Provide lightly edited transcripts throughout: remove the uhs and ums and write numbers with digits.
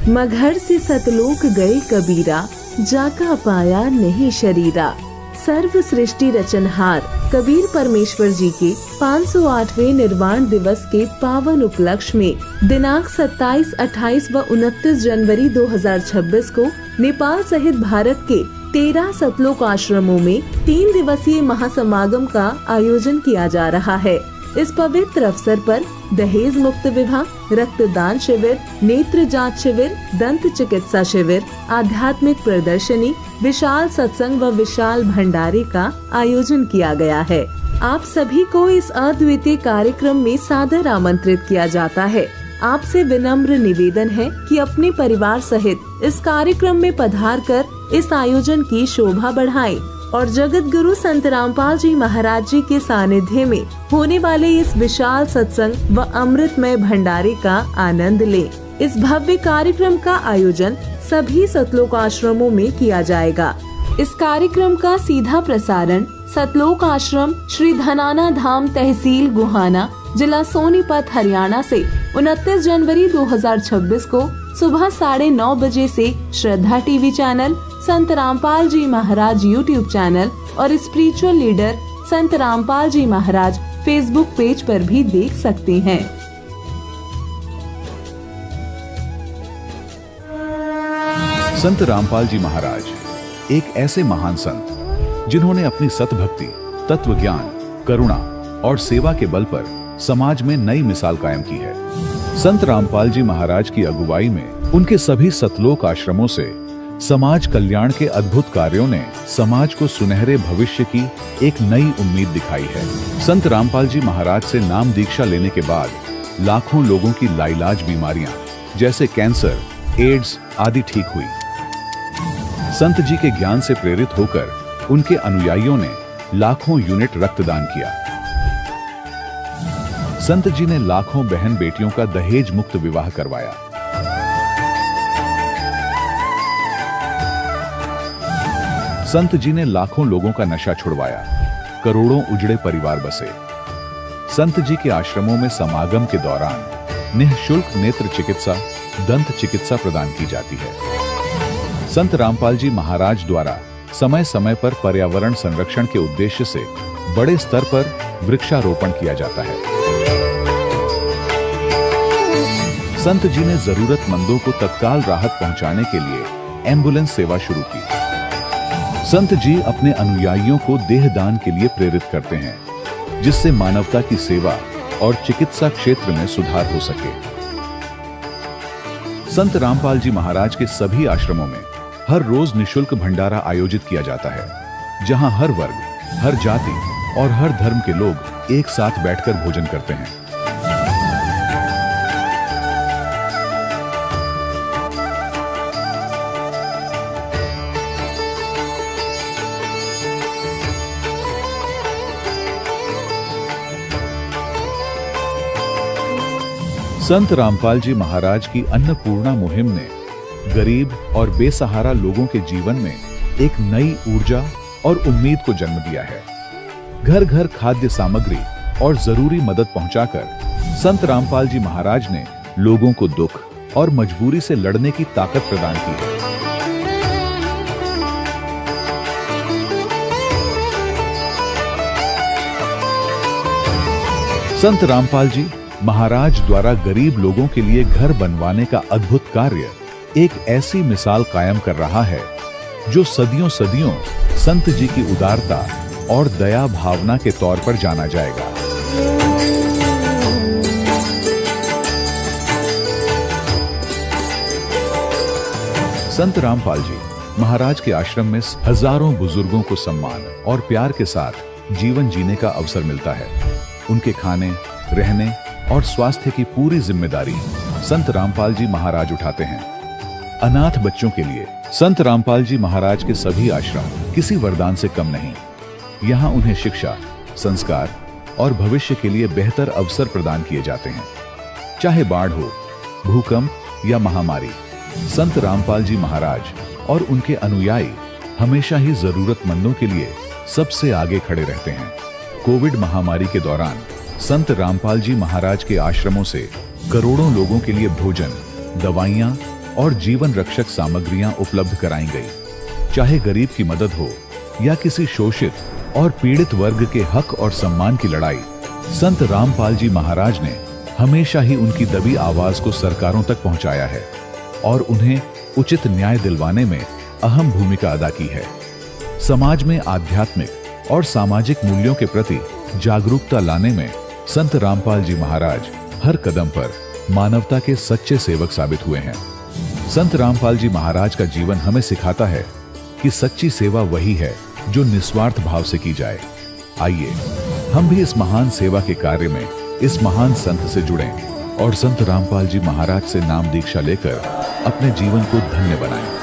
मगहर से सतलोक गए कबीरा, जाका पाया नहीं शरीरा। सर्व सृष्टि रचनहार कबीर परमेश्वर जी के 508वें निर्वाण दिवस के पावन उपलक्ष्य में दिनांक 27, 28 व 29 जनवरी 2026 को नेपाल सहित भारत के 13 सतलोक आश्रमों में 3 दिवसीय महासमागम का आयोजन किया जा रहा है। इस पवित्र अवसर पर दहेज मुक्त विवाह, रक्तदान शिविर, नेत्र जांच शिविर, दंत चिकित्सा शिविर, आध्यात्मिक प्रदर्शनी, विशाल सत्संग व विशाल भंडारे का आयोजन किया गया है। आप सभी को इस अद्वितीय कार्यक्रम में सादर आमंत्रित किया जाता है। आपसे विनम्र निवेदन है कि अपने परिवार सहित इस कार्यक्रम में पधार कर इस आयोजन की शोभा बढ़ाएं और जगत गुरु संत रामपाल जी महाराज जी के सानिध्य में होने वाले इस विशाल सत्संग व अमृतमय भंडारे का आनंद लें। इस भव्य कार्यक्रम का आयोजन सभी सतलोक आश्रमों में किया जाएगा। इस कार्यक्रम का सीधा प्रसारण सतलोक आश्रम श्री धनाना धाम तहसील गुहाना जिला सोनीपत हरियाणा से 29 जनवरी 2026 को सुबह 9:30 बजे से श्रद्धा टीवी चैनल, संत रामपाल जी महाराज यूट्यूब चैनल और स्पिरिचुअल लीडर संत रामपाल जी महाराज फेसबुक पेज पर भी देख सकते हैं। संत रामपाल जी महाराज एक ऐसे महान संत जिन्होंने अपनी सतभक्ति, तत्व ज्ञान, करुणा और सेवा के बल पर समाज में नई मिसाल कायम की है। संत रामपाल जी महाराज की अगुवाई में उनके सभी सतलोक आश्रमों से समाज कल्याण के अद्भुत कार्यों ने समाज को सुनहरे भविष्य की एक नई उम्मीद दिखाई है। संत रामपाल जी महाराज से नाम दीक्षा लेने के बाद लाखों लोगों की लाइलाज बीमारियां जैसे कैंसर, एड्स आदि ठीक हुई। संत जी के ज्ञान से प्रेरित होकर उनके अनुयायियों ने लाखों यूनिट रक्तदान किया। संत जी ने लाखों बहन बेटियों का दहेज मुक्त विवाह करवाया। संत जी ने लाखों लोगों का नशा छुड़वाया, करोड़ों उजड़े परिवार बसे। संत जी के आश्रमों में समागम के दौरान निःशुल्क नेत्र चिकित्सा, दंत चिकित्सा प्रदान की जाती है। संत रामपाल जी महाराज द्वारा समय समय पर पर्यावरण संरक्षण के उद्देश्य से बड़े स्तर पर वृक्षारोपण किया जाता है। संत जी ने जरूरतमंदों को तत्काल राहत पहुंचाने के लिए एम्बुलेंस सेवा शुरू की। संत जी अपने अनुयायियों को देहदान के लिए प्रेरित करते हैं, जिससे मानवता की सेवा और चिकित्सा क्षेत्र में सुधार हो सके। संत रामपाल जी महाराज के सभी आश्रमों में हर रोज निःशुल्क भंडारा आयोजित किया जाता है, जहां हर वर्ग, हर जाति और हर धर्म के लोग एक साथ बैठकर भोजन करते हैं। संत रामपाल जी महाराज की अन्नपूर्णा मुहिम ने गरीब और बेसहारा लोगों के जीवन में एक नई ऊर्जा और उम्मीद को जन्म दिया है। घर घर खाद्य सामग्री और जरूरी मदद पहुंचाकर संत रामपाल जी महाराज ने लोगों को दुख और मजबूरी से लड़ने की ताकत प्रदान की है। संत रामपाल जी महाराज द्वारा गरीब लोगों के लिए घर बनवाने का अद्भुत कार्य एक ऐसी मिसाल कायम कर रहा है जो सदियों सदियों संत जी की उदारता और दया भावना के तौर पर जाना जाएगा। संत रामपाल जी महाराज के आश्रम में हजारों बुजुर्गों को सम्मान और प्यार के साथ जीवन जीने का अवसर मिलता है। उनके खाने, रहने और स्वास्थ्य की पूरी जिम्मेदारी संत रामपाल जी महाराज उठाते हैं। अनाथ बच्चों के लिए संत रामपाल जी महाराज के सभी आश्रम किसी वरदान से कम नहीं। यहाँ उन्हें शिक्षा, संस्कार और भविष्य के लिए बेहतर अवसर प्रदान किए जाते हैं। चाहे बाढ़ हो, भूकंप या महामारी, संत रामपाल जी महाराज और उनके अनुयायी हमेशा ही जरूरतमंदों के लिए सबसे आगे खड़े रहते हैं। कोविड महामारी के दौरान संत रामपाल जी महाराज के आश्रमों से करोड़ों लोगों के लिए भोजन, दवाइयां और जीवन रक्षक सामग्रियां उपलब्ध कराई गई। चाहे गरीब की मदद हो या किसी शोषित और पीड़ित वर्ग के हक और सम्मान की लड़ाई, संत रामपाल जी महाराज ने हमेशा ही उनकी दबी आवाज को सरकारों तक पहुंचाया है और उन्हें उचित न्याय दिलवाने में अहम भूमिका अदा की है। समाज में आध्यात्मिक और सामाजिक मूल्यों के प्रति जागरूकता लाने में संत रामपाल जी महाराज हर कदम पर मानवता के सच्चे सेवक साबित हुए हैं। संत रामपाल जी महाराज का जीवन हमें सिखाता है कि सच्ची सेवा वही है जो निस्वार्थ भाव से की जाए। आइए हम भी इस महान सेवा के कार्य में इस महान संत से जुड़ें और संत रामपाल जी महाराज से नाम दीक्षा लेकर अपने जीवन को धन्य बनाएं।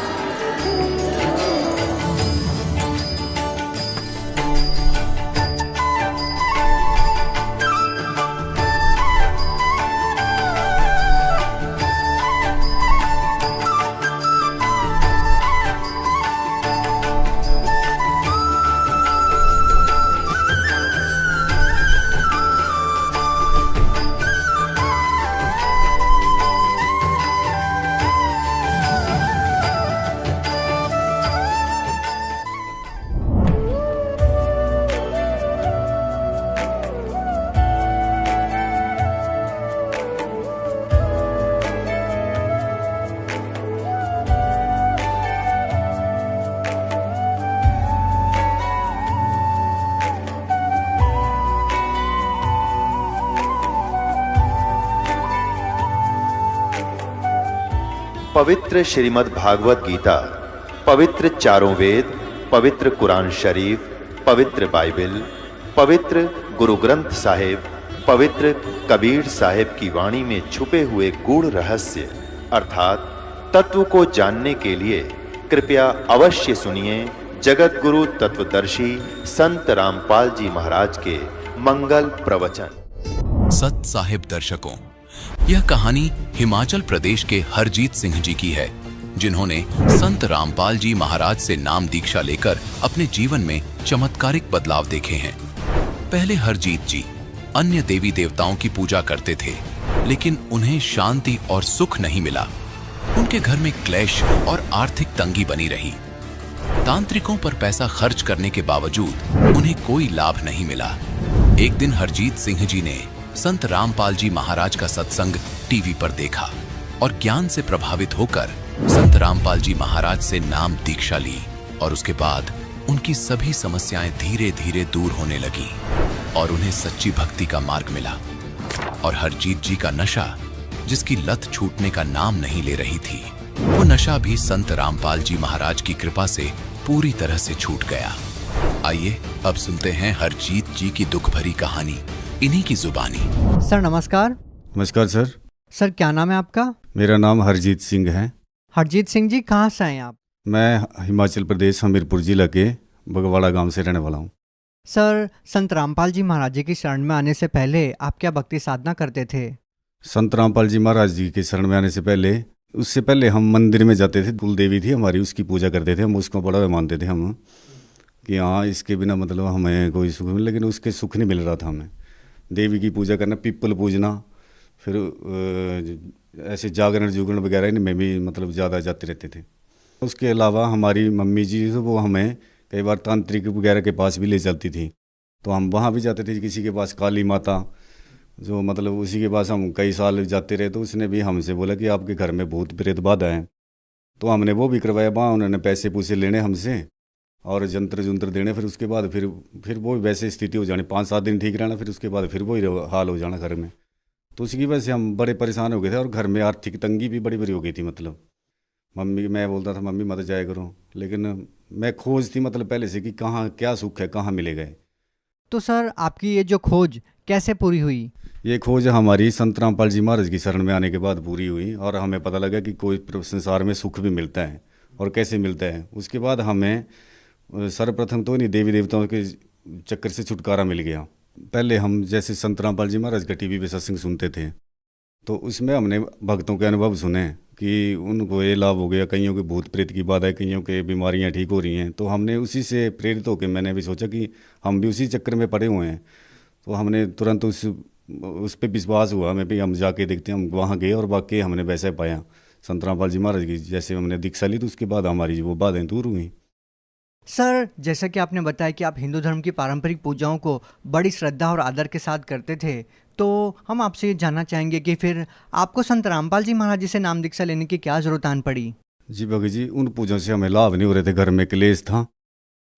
पवित्र श्रीमद् भागवत गीता, पवित्र चारों वेद, पवित्र कुरान शरीफ, पवित्र बाइबल, पवित्र गुरु ग्रंथ साहिब, पवित्र कबीर साहिब की वाणी में छुपे हुए गूढ़ रहस्य अर्थात तत्व को जानने के लिए कृपया अवश्य सुनिए जगत गुरु तत्वदर्शी संत रामपाल जी महाराज के मंगल प्रवचन। सत साहिब दर्शकों, यह कहानी हिमाचल प्रदेश के हरजीत सिंह जी की है, जिन्होंने संत रामपाल जी महाराज से नाम दीक्षा लेकर अपने जीवन में चमत्कारिक बदलाव देखे हैं। पहले हरजीत जी अन्य देवी देवताओं की पूजा करते थे, लेकिन उन्हें शांति और सुख नहीं मिला। उनके घर में क्लेश और आर्थिक तंगी बनी रही। तांत्रिकों पर पैसा खर्च करने के बावजूद उन्हें कोई लाभ नहीं मिला। एक दिन हरजीत सिंह जी ने संत रामपाल जी महाराज का सत्संग टीवी पर देखा और ज्ञान से प्रभावित होकर संत रामपाल जी महाराज से नाम दीक्षा ली और उसके बाद उनकी सभी समस्याएं धीरे धीरे दूर होने लगी और उन्हें सच्ची भक्ति का मार्ग मिला। और हरजीत जी का नशा, जिसकी लत छूटने का नाम नहीं ले रही थी, वो नशा भी संत रामपाल जी महाराज की कृपा से पूरी तरह से छूट गया। आइए अब सुनते हैं हरजीत जी की दुख भरी कहानी इन्हीं की जुबानी। सर नमस्कार। नमस्कार सर। सर क्या नाम है आपका? मेरा नाम हरजीत सिंह है। हरजीत सिंह जी कहाँ से हैं आप? मैं हिमाचल प्रदेश हमीरपुर जिला के बगवाड़ा गांव से रहने वाला हूँ। सर संत रामपाल जी महाराज जी की शरण में आने से पहले आप क्या भक्ति साधना करते थे? संत रामपाल जी महाराज जी के शरण में आने से पहले, उससे पहले हम मंदिर में जाते थे। कुल देवी थी हमारी, उसकी पूजा करते थे। हम उसको बड़ा मानते थे हम कि हाँ इसके बिना मतलब हमें कोई सुख मिले, लेकिन उसके सुख नहीं मिल रहा था हमें। देवी की पूजा करना, पीपल पूजना, फिर ऐसे जागरण जुगरण वगैरह इनमें भी मतलब ज़्यादा जाते रहते थे। उसके अलावा हमारी मम्मी जी तो वो हमें कई बार तांत्रिक वगैरह के पास भी ले चलती थी, तो हम वहाँ भी जाते थे। किसी के पास काली माता, जो मतलब उसी के पास हम कई साल जाते रहे, तो उसने भी हमसे बोला कि आपके घर में भूत प्रेत बाधा है। तो हमने वो भी करवाया। वहाँ उन्होंने पैसे पूसे लेने हमसे और जंत्र जुंत्र देने। फिर उसके बाद फिर वो वैसे स्थिति हो जानी, 5-7 दिन ठीक रहना, फिर उसके बाद फिर वही हाल हो जाना घर में। तो उसकी वजह से हम बड़े परेशान हो गए थे और घर में आर्थिक तंगी भी बड़ी बड़ी हो गई थी। मतलब मम्मी, मैं बोलता था मम्मी मत जाया करो, लेकिन मैं खोज थी मतलब पहले से कि कहाँ क्या सुख है, कहाँ मिलेगा। तो सर आपकी ये जो खोज कैसे पूरी हुई? ये खोज हमारी संत रामपाल जी महाराज की शरण में आने के बाद पूरी हुई और हमें पता लगा कि कोई संसार में सुख भी मिलता है और कैसे मिलता है। उसके बाद हमें सर्वप्रथम तो नहीं देवी देवताओं के चक्कर से छुटकारा मिल गया। पहले हम जैसे संत रामपाल जी महाराज का टीवी पे सत्संग सुनते थे, तो उसमें हमने भक्तों के अनुभव सुने कि उनको ये लाभ हो गया, कईयों के भूत प्रेत की बात है, कईयों के बीमारियां ठीक हो रही हैं। तो हमने उसी से प्रेरित होकर मैंने भी सोचा कि हम भी उसी चक्कर में पड़े हुए हैं। तो हमने तुरंत उस पर विश्वास हुआ हमें भी, हम जाके देखते हैं। हम वहाँ गए और वाकई हमने वैसे पाया। संत रामपाल जी महाराज की जैसे हमने दीक्षा ली तो उसके बाद हमारी वो बाधाएं दूर हुई। सर, जैसा कि आपने बताया कि आप हिंदू धर्म की पारंपरिक पूजाओं को बड़ी श्रद्धा और आदर के साथ करते थे, तो हम आपसे ये जानना चाहेंगे कि फिर आपको संत रामपाल जी महाराज जी से नाम दीक्षा लेने की क्या जरूरत आन पड़ी? जी भगत जी, उन पूजों से हमें लाभ नहीं हो रहे थे, घर में क्लेश था।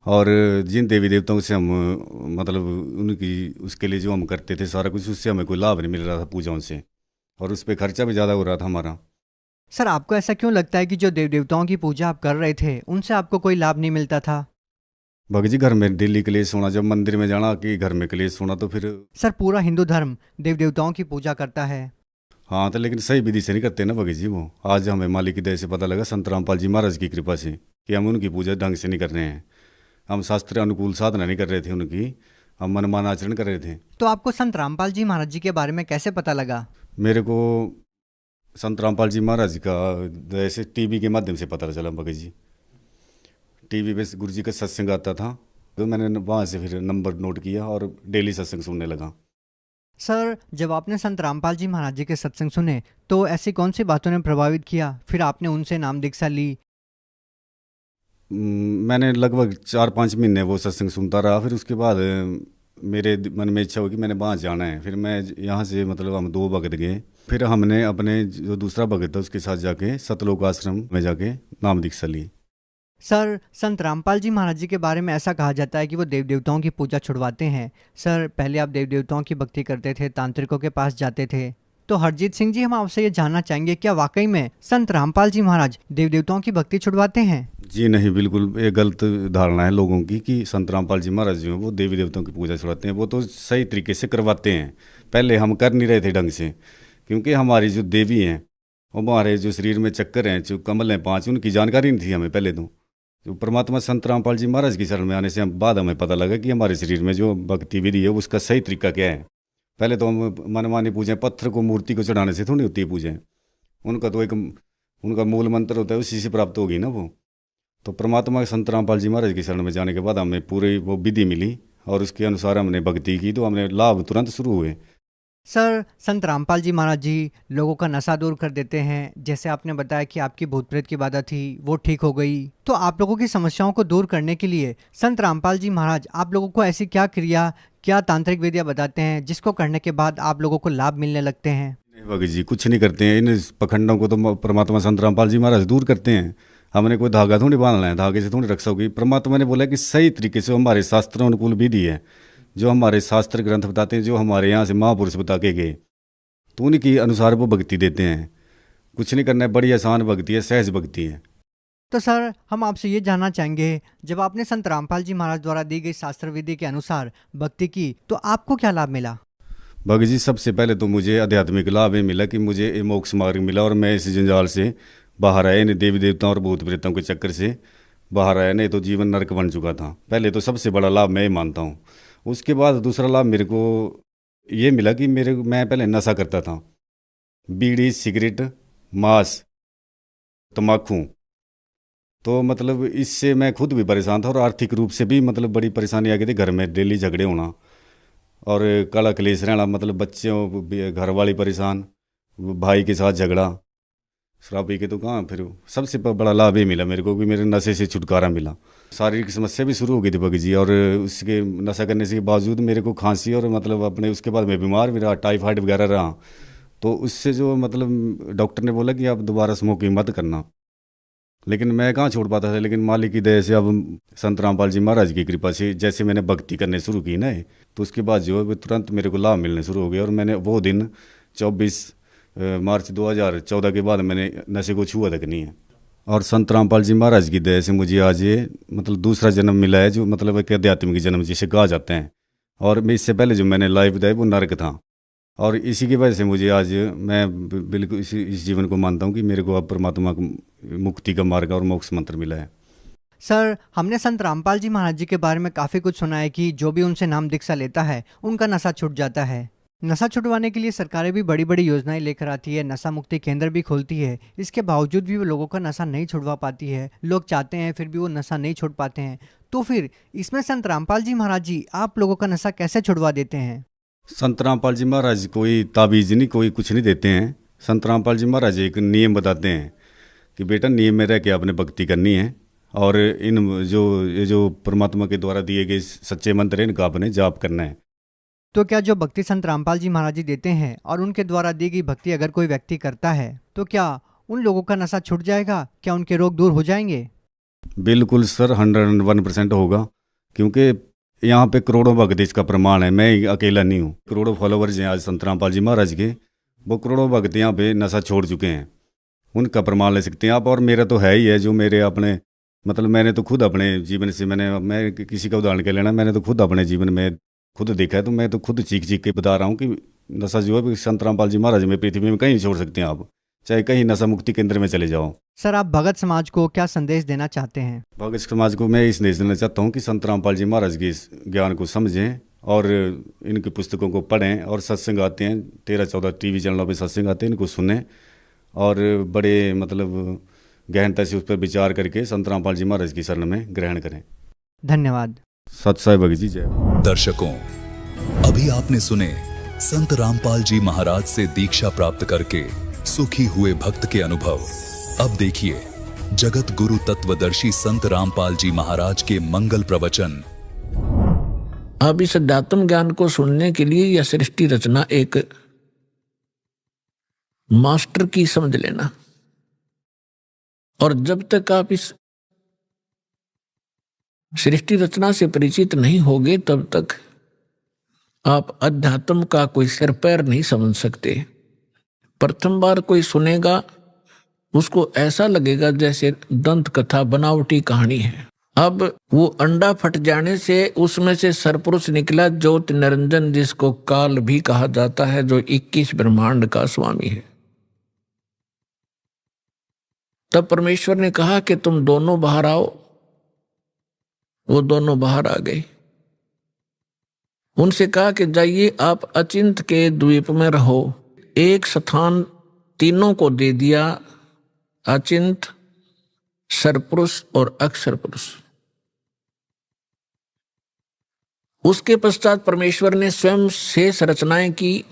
और जिन देवी देवताओं से हम मतलब उनकी उसके लिए जो हम करते थे सारा कुछ, उससे हमें कोई लाभ नहीं मिल रहा था पूजाओं से, और उस पर खर्चा भी ज़्यादा हो रहा था हमारा। सर, आपको ऐसा क्यों लगता है कि जो देव देवताओं की पूजा आप कर रहे थे उनसे आपको कोई लाभ नहीं मिलता था? भगत जी, घर में डेली क्लेश होना, जब मंदिर में जाना कि घर में क्लेश होना, तो फिर सर, पूरा हिंदू धर्म देव देवताओं की पूजा करता है। हाँ, तो लेकिन सही विधि से नहीं करते ना भगत जी। वो आज हमें मालिक की दया से पता लगा संत रामपाल जी महाराज की कृपा से कि हम उनकी पूजा ढंग से नहीं कर रहे हैं। हम शास्त्र अनुकूल साधना नहीं कर रहे थे उनकी, हम मनमाना आचरण कर रहे थे। तो आपको संत रामपाल जी महाराज जी के बारे में कैसे पता लगा? मेरे को संत रामपाल जी महाराज का ऐसे टीवी के माध्यम से पता चला भगत जी। टीवी पे गुरु जी का सत्संग आता था, तो मैंने वहाँ से फिर नंबर नोट किया और डेली सत्संग सुनने लगा। सर, जब आपने संत रामपाल जी महाराज जी के सत्संग सुने तो ऐसी कौन सी बातों ने प्रभावित किया, फिर आपने उनसे नाम दीक्षा ली? मैंने लगभग 4-5 महीने वो सत्संग सुनता रहा। फिर उसके बाद मेरे मन में इच्छा हुई कि मैंने वहाँ जाना है। फिर मैं यहाँ से मतलब हम 2 भगत गए। फिर हमने अपने जो दूसरा भगत था उसके साथ जाके सतलोक आश्रम में जाके नाम दीक्षा ली। सर, संत रामपाल जी महाराज जी के बारे में ऐसा कहा जाता है कि वो देव देवताओं की पूजा छुड़वाते हैं। सर, पहले आप देव देवताओं की भक्ति करते थे, तांत्रिकों के पास जाते थे, तो हरजीत सिंह जी, हम आपसे ये जानना चाहेंगे, क्या वाकई में संत रामपाल जी महाराज देव देवताओं की भक्ति छुड़वाते हैं? जी नहीं, बिल्कुल ये गलत धारणा है लोगों की कि संत रामपाल जी महाराज जो हैं वो देवी देवताओं की पूजा छुड़वाते हैं। वो तो सही तरीके से करवाते हैं। पहले हम कर नहीं रहे थे ढंग से, क्योंकि हमारी जो देवी हैं, वो हमारे जो शरीर में चक्कर हैं, जो कमल हैं 5, उनकी जानकारी नहीं थी हमें पहले। तो जो परमात्मा संत रामपाल जी महाराज की शरण में आने से बाद हमें पता लगा कि हमारे शरीर में जो भक्ति विधि है उसका सही तरीका क्या है। पहले तो हम मनमानी पूजें, पत्थर को मूर्ति को चढ़ाने से थोड़ी होती है पूजें। उनका तो एक उनका मूल मंत्र होता है, उसी से प्राप्त होगी ना वो। तो परमात्मा संत रामपाल जी महाराज की शरण में जाने के बाद हमें पूरी वो विधि मिली और उसके अनुसार हमने भक्ति की, तो हमने लाभ तुरंत शुरू हुए। सर, संत रामपाल जी महाराज जी लोगों का नशा दूर कर देते हैं। जैसे आपने बताया कि आपकी भूत प्रेत की बाधा थी, वो ठीक हो गई, तो आप लोगों की समस्याओं को दूर करने के लिए संत रामपाल जी महाराज आप लोगों को ऐसी क्या क्रिया, क्या तांत्रिक विधियां बताते हैं जिसको करने के बाद आप लोगों को लाभ मिलने लगते हैं? भगत जी, कुछ नहीं करते हैं। इन पखंडों को तो परमात्मा संत रामपाल जी महाराज दूर करते हैं। हमने कोई धागा थोड़ी बांधना है, धागे से थोड़ी रक्षा होगी। परमात्मा ने बोला कि सही तरीके से हमारे शास्त्र अनुकूल विधि है, जो हमारे शास्त्र ग्रंथ बताते हैं, जो हमारे यहाँ से महापुरुष बता के गए, तो उनके अनुसार वो भक्ति देते हैं। कुछ नहीं करना है, बड़ी आसान भक्ति है, सहज भक्ति है। तो सर, हम आपसे ये जानना चाहेंगे, जब आपने संत रामपाल जी महाराज द्वारा दी गई शास्त्र विधि के अनुसार भक्ति की, तो आपको क्या लाभ मिला? भगत जी, सबसे पहले तो मुझे आध्यात्मिक लाभ ये मिला कि मुझे ये मोक्ष मार्ग मिला, और मैं इस जंजाल से बाहर आया। इन देवी देवताओं और भूत प्रेतों के चक्कर से बाहर आया, नहीं तो जीवन नरक बन चुका था। पहले तो सबसे बड़ा लाभ मैं ये मानता हूँ। उसके बाद दूसरा लाभ मेरे को ये मिला कि मैं पहले नशा करता था, बीड़ी, सिगरेट, मांस, तम्बाकू। तो मतलब इससे मैं खुद भी परेशान था और आर्थिक रूप से भी मतलब बड़ी परेशानी आ गई थी। घर में डेली झगड़े होना और काला कलेश रहना, मतलब बच्चों, घर वाली परेशान, भाई के साथ झगड़ा, शराब पी के। तो कहाँ फिर सबसे बड़ा लाभ ये मिला मेरे को कि मेरे नशे से छुटकारा मिला। शारीरिक समस्या भी शुरू हो गई थी भगत जी, और उसके नशा करने के बावजूद मेरे को खांसी और मतलब अपने उसके बाद मैं बीमार भी रहा, टाइफाइड वगैरह रहा। तो उससे जो मतलब डॉक्टर ने बोला कि आप दोबारा स्मोकिंग मत करना, लेकिन मैं कहाँ छोड़ पाता था। लेकिन मालिक की दया से, अब संत रामपाल जी महाराज की कृपा से जैसे मैंने भक्ति करने शुरू की ना, तो उसके बाद जो है वो तुरंत मेरे को लाभ मिलने शुरू हो गया। और मैंने वो दिन 24 मार्च 2014 के बाद मैंने नशे को छुआ तक नहीं है। और संत रामपाल जी महाराज की दया से मुझे आज ये मतलब दूसरा जन्म मिला है, जो मतलब एक आध्यात्मिक जन्म जिसे कहा जाता है। और मैं इससे पहले जो मैंने लाइफ बताई वो नरक था, और इसी की वजह से मुझे आज मैं बिल्कुल इस जीवन को मानता हूँ कि मेरे को अब परमात्मा मुक्ति का मार्ग और मोक्ष मंत्र मिला है। सर, हमने संत रामपाल जी महाराज जी के बारे में काफ़ी कुछ सुना है कि जो भी उनसे नाम दीक्षा लेता है उनका नशा छूट जाता है। नशा छुड़वाने के लिए सरकारें भी बड़ी बड़ी योजनाएं लेकर आती है, नशा मुक्ति केंद्र भी खोलती है। इसके बावजूद भी वो लोगों का नशा नहीं छुड़वा पाती है। लोग चाहते हैं फिर भी वो नशा नहीं छोड़ पाते हैं। तो फिर इसमें संत रामपाल जी महाराज जी आप लोगों का नशा कैसे छुड़वा देते हैं? संत रामपाल जी महाराज कोई ताबीज नहीं, कोई कुछ नहीं देते हैं। संत रामपाल जी महाराज एक नियम बताते हैं कि बेटा नियम में रह के आपने भक्ति करनी है और ये जो परमात्मा के द्वारा दिए गए सच्चे मंत्र हैं इनका आपने जाप करना है। तो क्या जो भक्ति संत रामपाल जी महाराज जी देते हैं और उनके द्वारा दी गई भक्ति अगर कोई व्यक्ति करता है तो क्या उन लोगों का नशा छूट जाएगा? क्या उनके रोग दूर हो जाएंगे? बिल्कुल सर, 101% होगा, क्योंकि यहाँ पे करोड़ों भक्त इसका प्रमाण है। मैं अकेला नहीं हूँ, करोड़ों फॉलोवर्स हैं आज संत रामपाल जी महाराज के। वो करोड़ों भक्त यहाँ पे नशा छोड़ चुके हैं, उनका प्रमाण ले सकते हैं आप। और मेरा तो है ही है, जो मेरे अपने मतलब मैंने तो खुद अपने जीवन से मैं किसी का उदाहरण के लेना, मैंने तो खुद अपने जीवन में खुद देखा है। तो मैं तो खुद चीख के बता रहा हूँ कि नशा जो है संत रामपाल जी महाराज में पृथ्वी में कहीं छोड़ सकते हैं आप, चाहे कहीं नशा मुक्ति केंद्र में चले जाओ। सर, आप भगत समाज को क्या संदेश देना चाहते हैं? भगत समाज को मैं इस संदेश देना चाहता हूँ कि संत रामपाल जी महाराज के इस ज्ञान को समझें और इनकी पुस्तकों को पढ़ें। और सत्संग आते हैं 13-14 टीवी चैनलों पे सत्संग आते हैं, इनको सुनें और बड़े मतलब गहनता से उस पर विचार करके संत रामपाल जी महाराज की शरण में ग्रहण करें। धन्यवाद। सत साई भगत जी, जय। दर्शकों, अभी आपने सुने संत रामपाल जी महाराज से दीक्षा प्राप्त करके सुखी हुए भक्त के अनुभव। अब देखिए जगत गुरु तत्वदर्शी संत रामपाल जी महाराज के मंगल प्रवचन। अब इस अध्यात्म ज्ञान को सुनने के लिए यह सृष्टि रचना एक मास्टर की समझ लेना, और जब तक आप इस सृष्टि रचना से परिचित नहीं होगे तब तक आप अध्यात्म का कोई सिर पैर नहीं समझ सकते। प्रथम बार कोई सुनेगा उसको ऐसा लगेगा जैसे दंत कथा बनावटी कहानी है। अब वो अंडा फट जाने से उसमें से सरपुरुष निकला, ज्योति निरंजन, जिसको काल भी कहा जाता है, जो 21 ब्रह्मांड का स्वामी है। तब परमेश्वर ने कहा कि तुम दोनों बाहर आओ। वो दोनों बाहर आ गए। उनसे कहा कि जाइए आप अचिंत के द्वीप में रहो। एक स्थान तीनों को दे दिया, अचिंत, सरपुरुष और अक्षर पुरुष। उसके पश्चात परमेश्वर ने स्वयं शेष रचनाएं की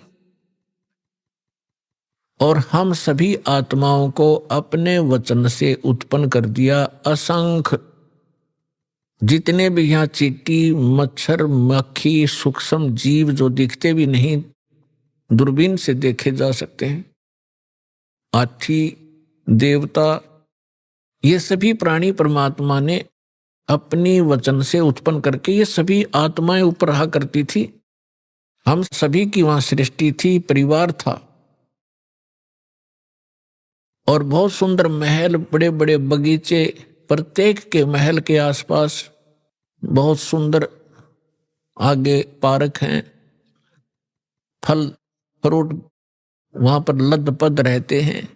और हम सभी आत्माओं को अपने वचन से उत्पन्न कर दिया। असंख्य जितने भी यहाँ चींटी, मच्छर, मक्खी, सूक्ष्म जीव जो दिखते भी नहीं, दूरबीन से देखे जा सकते हैं, हाथी, देवता, ये सभी प्राणी परमात्मा ने अपनी वचन से उत्पन्न करके, ये सभी आत्माएं ऊपर रहा करती थी। हम सभी की वहां सृष्टि थी, परिवार था और बहुत सुंदर महल, बड़े बड़े बगीचे, प्रत्येक के महल के आसपास बहुत सुंदर आगे पार्क हैं, फल फ्रूट वहां पर लदपद रहते हैं,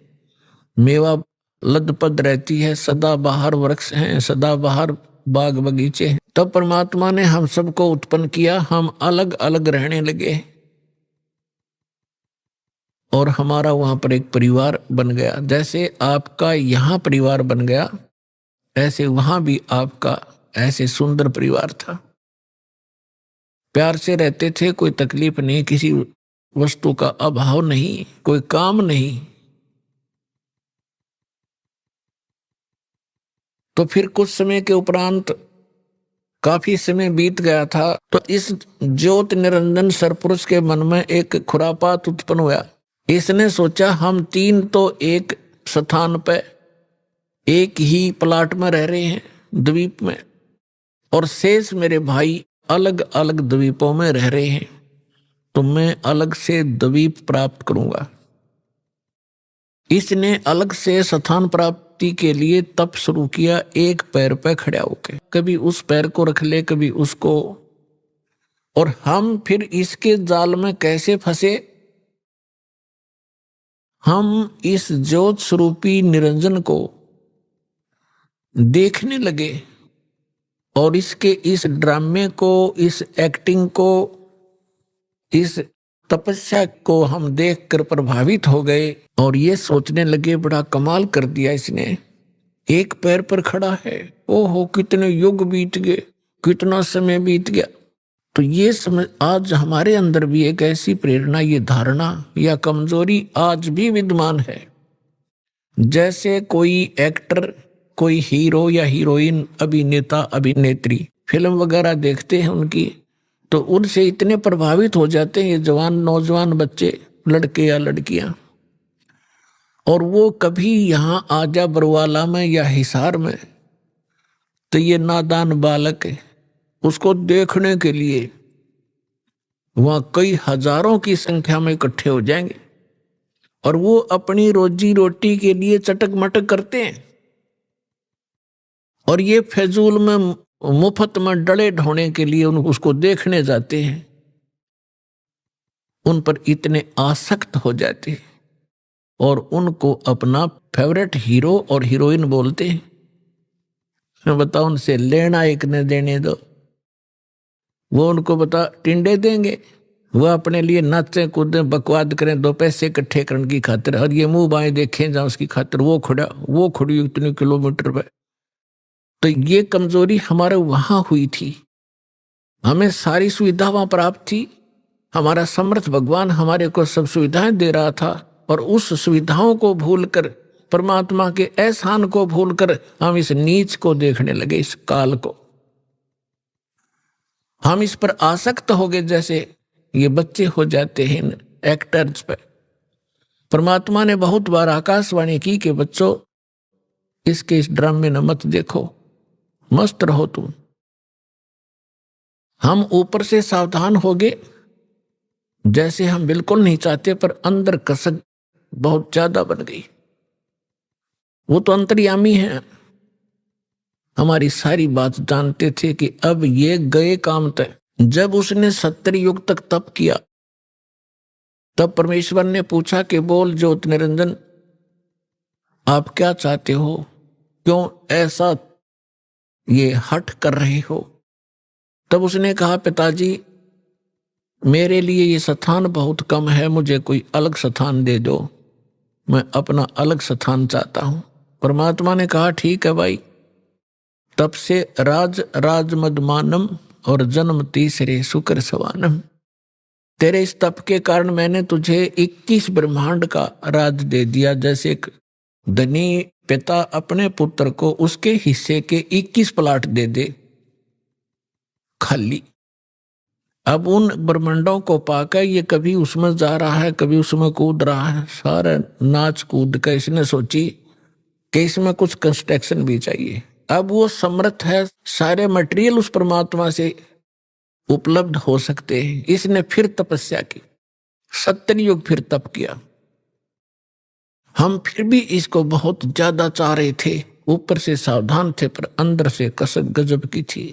मेवा लदपद रहती है, सदाबहार वृक्ष हैं, सदाबहार बाग बगीचे हैं। तब परमात्मा ने हम सबको उत्पन्न किया, हम अलग अलग रहने लगे और हमारा वहां पर एक परिवार बन गया। जैसे आपका यहाँ परिवार बन गया, ऐसे वहां भी आपका ऐसे सुंदर परिवार था। प्यार से रहते थे, कोई तकलीफ नहीं, किसी वस्तु का अभाव नहीं, कोई काम नहीं। तो फिर कुछ समय के उपरांत काफी समय बीत गया था, तो इस ज्योति निरंजन सरपुरुष के मन में एक खुरापात उत्पन्न हुआ। इसने सोचा हम तीन तो एक स्थान पे एक ही प्लाट में रह रहे हैं, द्वीप में, और शेष मेरे भाई अलग अलग द्वीपों में रह रहे हैं, तो मैं अलग से द्वीप प्राप्त करूंगा। इसने अलग से स्थान प्राप्ति के लिए तप शुरू किया, एक पैर पे खड़ा होकर, कभी उस पैर को रख ले, कभी उसको, और हम फिर इसके जाल में कैसे फंसे। हम इस ज्योत स्वरूपी निरंजन को देखने लगे और इसके इस ड्रामे को, इस एक्टिंग को, इस तपस्या को हम देखकर प्रभावित हो गए और ये सोचने लगे बड़ा कमाल कर दिया इसने, एक पैर पर खड़ा है, ओहो कितने युग बीत गए, कितना समय बीत गया। तो ये समझ आज हमारे अंदर भी एक ऐसी प्रेरणा, ये धारणा या कमजोरी आज भी विद्यमान है। जैसे कोई एक्टर, कोई हीरो या हीरोइन, अभिनेता अभिनेत्री फिल्म वगैरह देखते हैं उनकी, तो उनसे इतने प्रभावित हो जाते हैं ये जवान नौजवान बच्चे, लड़के या लड़कियां, और वो कभी यहाँ आजा बरवाला में या हिसार में, तो ये नादान बालक है, उसको देखने के लिए वहां कई हजारों की संख्या में इकट्ठे हो जाएंगे और वो अपनी रोजी रोटी के लिए चटक मटक करते हैं और ये फजूल में मुफ्त में डले ढोने के लिए उसको देखने जाते हैं। उन पर इतने आसक्त हो जाते हैं और उनको अपना फेवरेट हीरो और हीरोइन बोलते हैं। मैं बताओ, उनसे लेना एक ने देने दो, वो उनको बता टिंडे देंगे, वो अपने लिए नाचे कूदें बकवाद करें 2 पैसे इकट्ठे करने की खातिर, और ये मुंह बाएं देखें जहां उसकी खातिर वो खड़ी इतने किलोमीटर पे। तो ये कमजोरी हमारे वहां हुई थी, हमें सारी सुविधा वहां प्राप्त थी, हमारा समर्थ भगवान हमारे को सब सुविधाएं दे रहा था, और उस सुविधाओं को भूलकर, परमात्मा के एहसान को भूलकर हम इस नीच को देखने लगे, इस काल को। हम इस पर आसक्त हो गए जैसे ये बच्चे हो जाते हैं एक्टर्स पे। परमात्मा ने बहुत बार आकाशवाणी की कि बच्चों इसके इस ड्रामे में मत देखो, मस्त रहो तुम। हम ऊपर से सावधान हो गए जैसे हम बिल्कुल नहीं चाहते, पर अंदर कसक बहुत ज्यादा बन गई। वो तो अंतर्यामी है, हमारी सारी बात जानते थे कि अब ये गए काम तय। जब उसने 70 युग तक तप किया, तब परमेश्वर ने पूछा कि बोल ज्योत निरंजन, आप क्या चाहते हो, क्यों ऐसा ये हठ कर रहे हो। तब उसने कहा पिताजी मेरे लिए ये स्थान बहुत कम है, मुझे कोई अलग स्थान दे दो, मैं अपना अलग स्थान चाहता हूं। परमात्मा ने कहा ठीक है भाई। तब से राज मदमानम और जन्म तीसरे शुक्र सवानम, तेरे इस तप के कारण मैंने तुझे 21 ब्रह्मांड का राज दे दिया। जैसे एक धनी पिता अपने पुत्र को उसके हिस्से के 21 प्लाट दे दे खाली। अब उन ब्रह्मांडों को पाकर ये कभी उसमें जा रहा है, कभी उसमें कूद रहा है, सारा नाच कूद कर इसने सोची कि इसमें कुछ कंस्ट्रक्शन भी चाहिए। अब वो समर्थ है, सारे मटेरियल उस परमात्मा से उपलब्ध हो सकते हैं। इसने फिर तपस्या की, 70 युग फिर तप किया। हम फिर भी इसको बहुत ज्यादा चाह रहे थे, ऊपर से सावधान थे पर अंदर से कसक गजब की थी।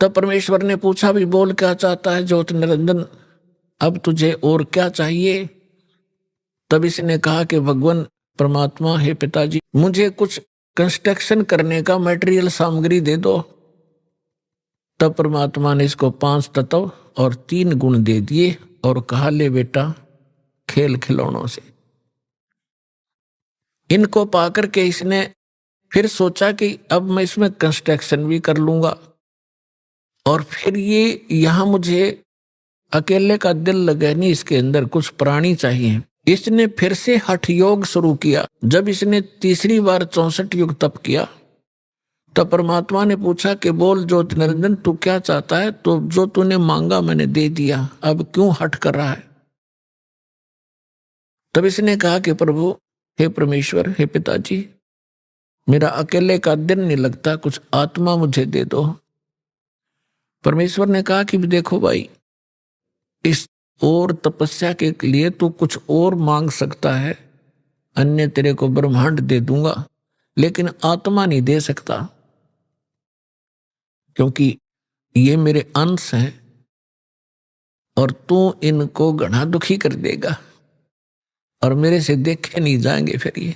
तब परमेश्वर ने पूछा भी बोल क्या चाहता है ज्योत निरंजन, अब तुझे और क्या चाहिए। तब इसने कहा कि भगवान परमात्मा हे पिताजी मुझे कुछ कंस्ट्रक्शन करने का मटेरियल सामग्री दे दो। तब परमात्मा ने इसको 5 तत्व और 3 गुण दे दिए और कहा ले बेटा खेल खिलौनों से। इनको पाकर के इसने फिर सोचा कि अब मैं इसमें कंस्ट्रक्शन भी कर लूंगा, और फिर ये यहां मुझे अकेले का दिल लगे नहीं, इसके अंदर कुछ प्राणी चाहिए। इसने फिर से हठ योग शुरू किया। जब इसने तीसरी बार 64 युग तप किया, तब परमात्मा ने पूछा कि बोल ज्योत निरंजन तू क्या चाहता है। तो जो तूने मांगा मैंने दे दिया, अब क्यों हठ कर रहा है। तब इसने कहा कि प्रभु हे परमेश्वर हे पिताजी मेरा अकेले का दिन नहीं लगता, कुछ आत्मा मुझे दे दो। परमेश्वर ने कहा कि देखो भाई इस और तपस्या के लिए तू कुछ और मांग सकता है, अन्य तेरे को ब्रह्मांड दे दूंगा, लेकिन आत्मा नहीं दे सकता, क्योंकि ये मेरे अंश हैं और तू इनको घना दुखी कर देगा और मेरे से देखे नहीं जाएंगे फिर ये।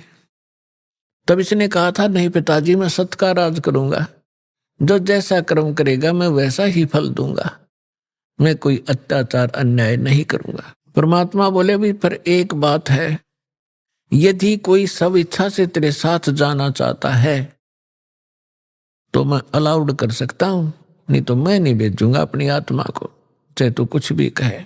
तब इसने कहा था नहीं पिताजी मैं सत्य का राज करूंगा, जो जैसा कर्म करेगा मैं वैसा ही फल दूंगा, मैं कोई अत्याचार अन्याय नहीं करूंगा। परमात्मा बोले भी पर एक बात है, यदि कोई सब इच्छा से तेरे साथ जाना चाहता है तो मैं अलाउड कर सकता हूं, नहीं तो मैं नहीं भेजूंगा अपनी आत्मा को, चाहे तू कुछ भी कहे।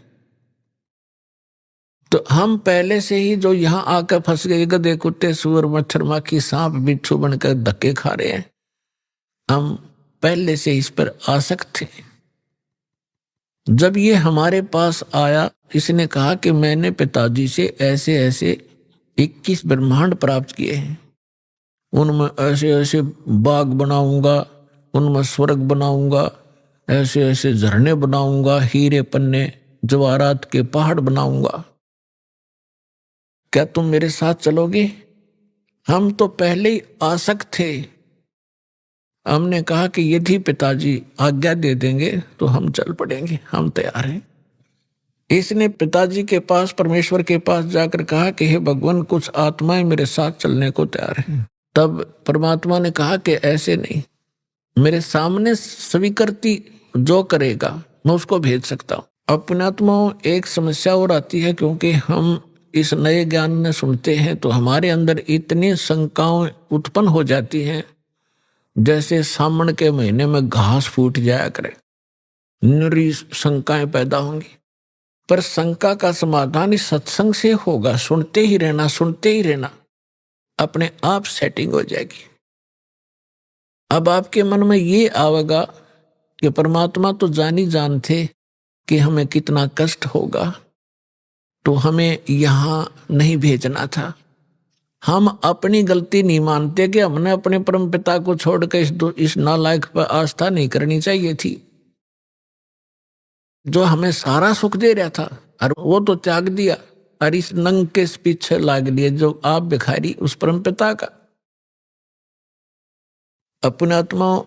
तो हम पहले से ही जो यहाँ आकर फंस गए, गधे कुत्ते सुअर मच्छर माखी सांप बिच्छू बनकर धक्के खा रहे हैं, हम पहले से इस पर आसक्त थे। जब ये हमारे पास आया, इसने कहा कि मैंने पिताजी से ऐसे ऐसे 21 ब्रह्मांड प्राप्त किए हैं, उनमें ऐसे ऐसे बाग बनाऊंगा, उनमें स्वर्ग बनाऊंगा, ऐसे ऐसे झरने बनाऊंगा, हीरे पन्ने जवाहरात के पहाड़ बनाऊंगा, क्या तुम मेरे साथ चलोगे? हम तो पहले ही आसक्त थे। हमने कहा कि यदि पिताजी आज्ञा दे देंगे तो हम चल पड़ेंगे, हम तैयार हैं। इसने पिताजी के पास, परमेश्वर के पास जाकर कहा कि हे भगवान, कुछ आत्माएं मेरे साथ चलने को तैयार हैं। तब परमात्मा ने कहा कि ऐसे नहीं, मेरे सामने स्वीकृति जो करेगा मैं उसको भेज सकता हूँ। अपने आत्माओं एक समस्या और आती है, क्योंकि हम इस नए ज्ञान में सुनते हैं तो हमारे अंदर इतनी शंकाएं उत्पन्न हो जाती हैं जैसे सावन के महीने में घास फूट जाया करे, निरी शंकाएं पैदा होंगी। पर शंका का समाधान इस सत्संग से होगा, सुनते ही रहना, सुनते ही रहना, अपने आप सेटिंग हो जाएगी। अब आपके मन में ये आवेगा कि परमात्मा तो जानी जान थे कि हमें कितना कष्ट होगा, तो हमें यहां नहीं भेजना था। हम अपनी गलती नहीं मानते कि हमने अपने परम पिता को छोड़कर इस नालायक पर आस्था नहीं करनी चाहिए थी, जो हमें सारा सुख दे रहा था, और वो तो त्याग दिया और इस नंग के पीछे लाग लिए जो आप भिखारी उस परम पिता का। अपने आत्मा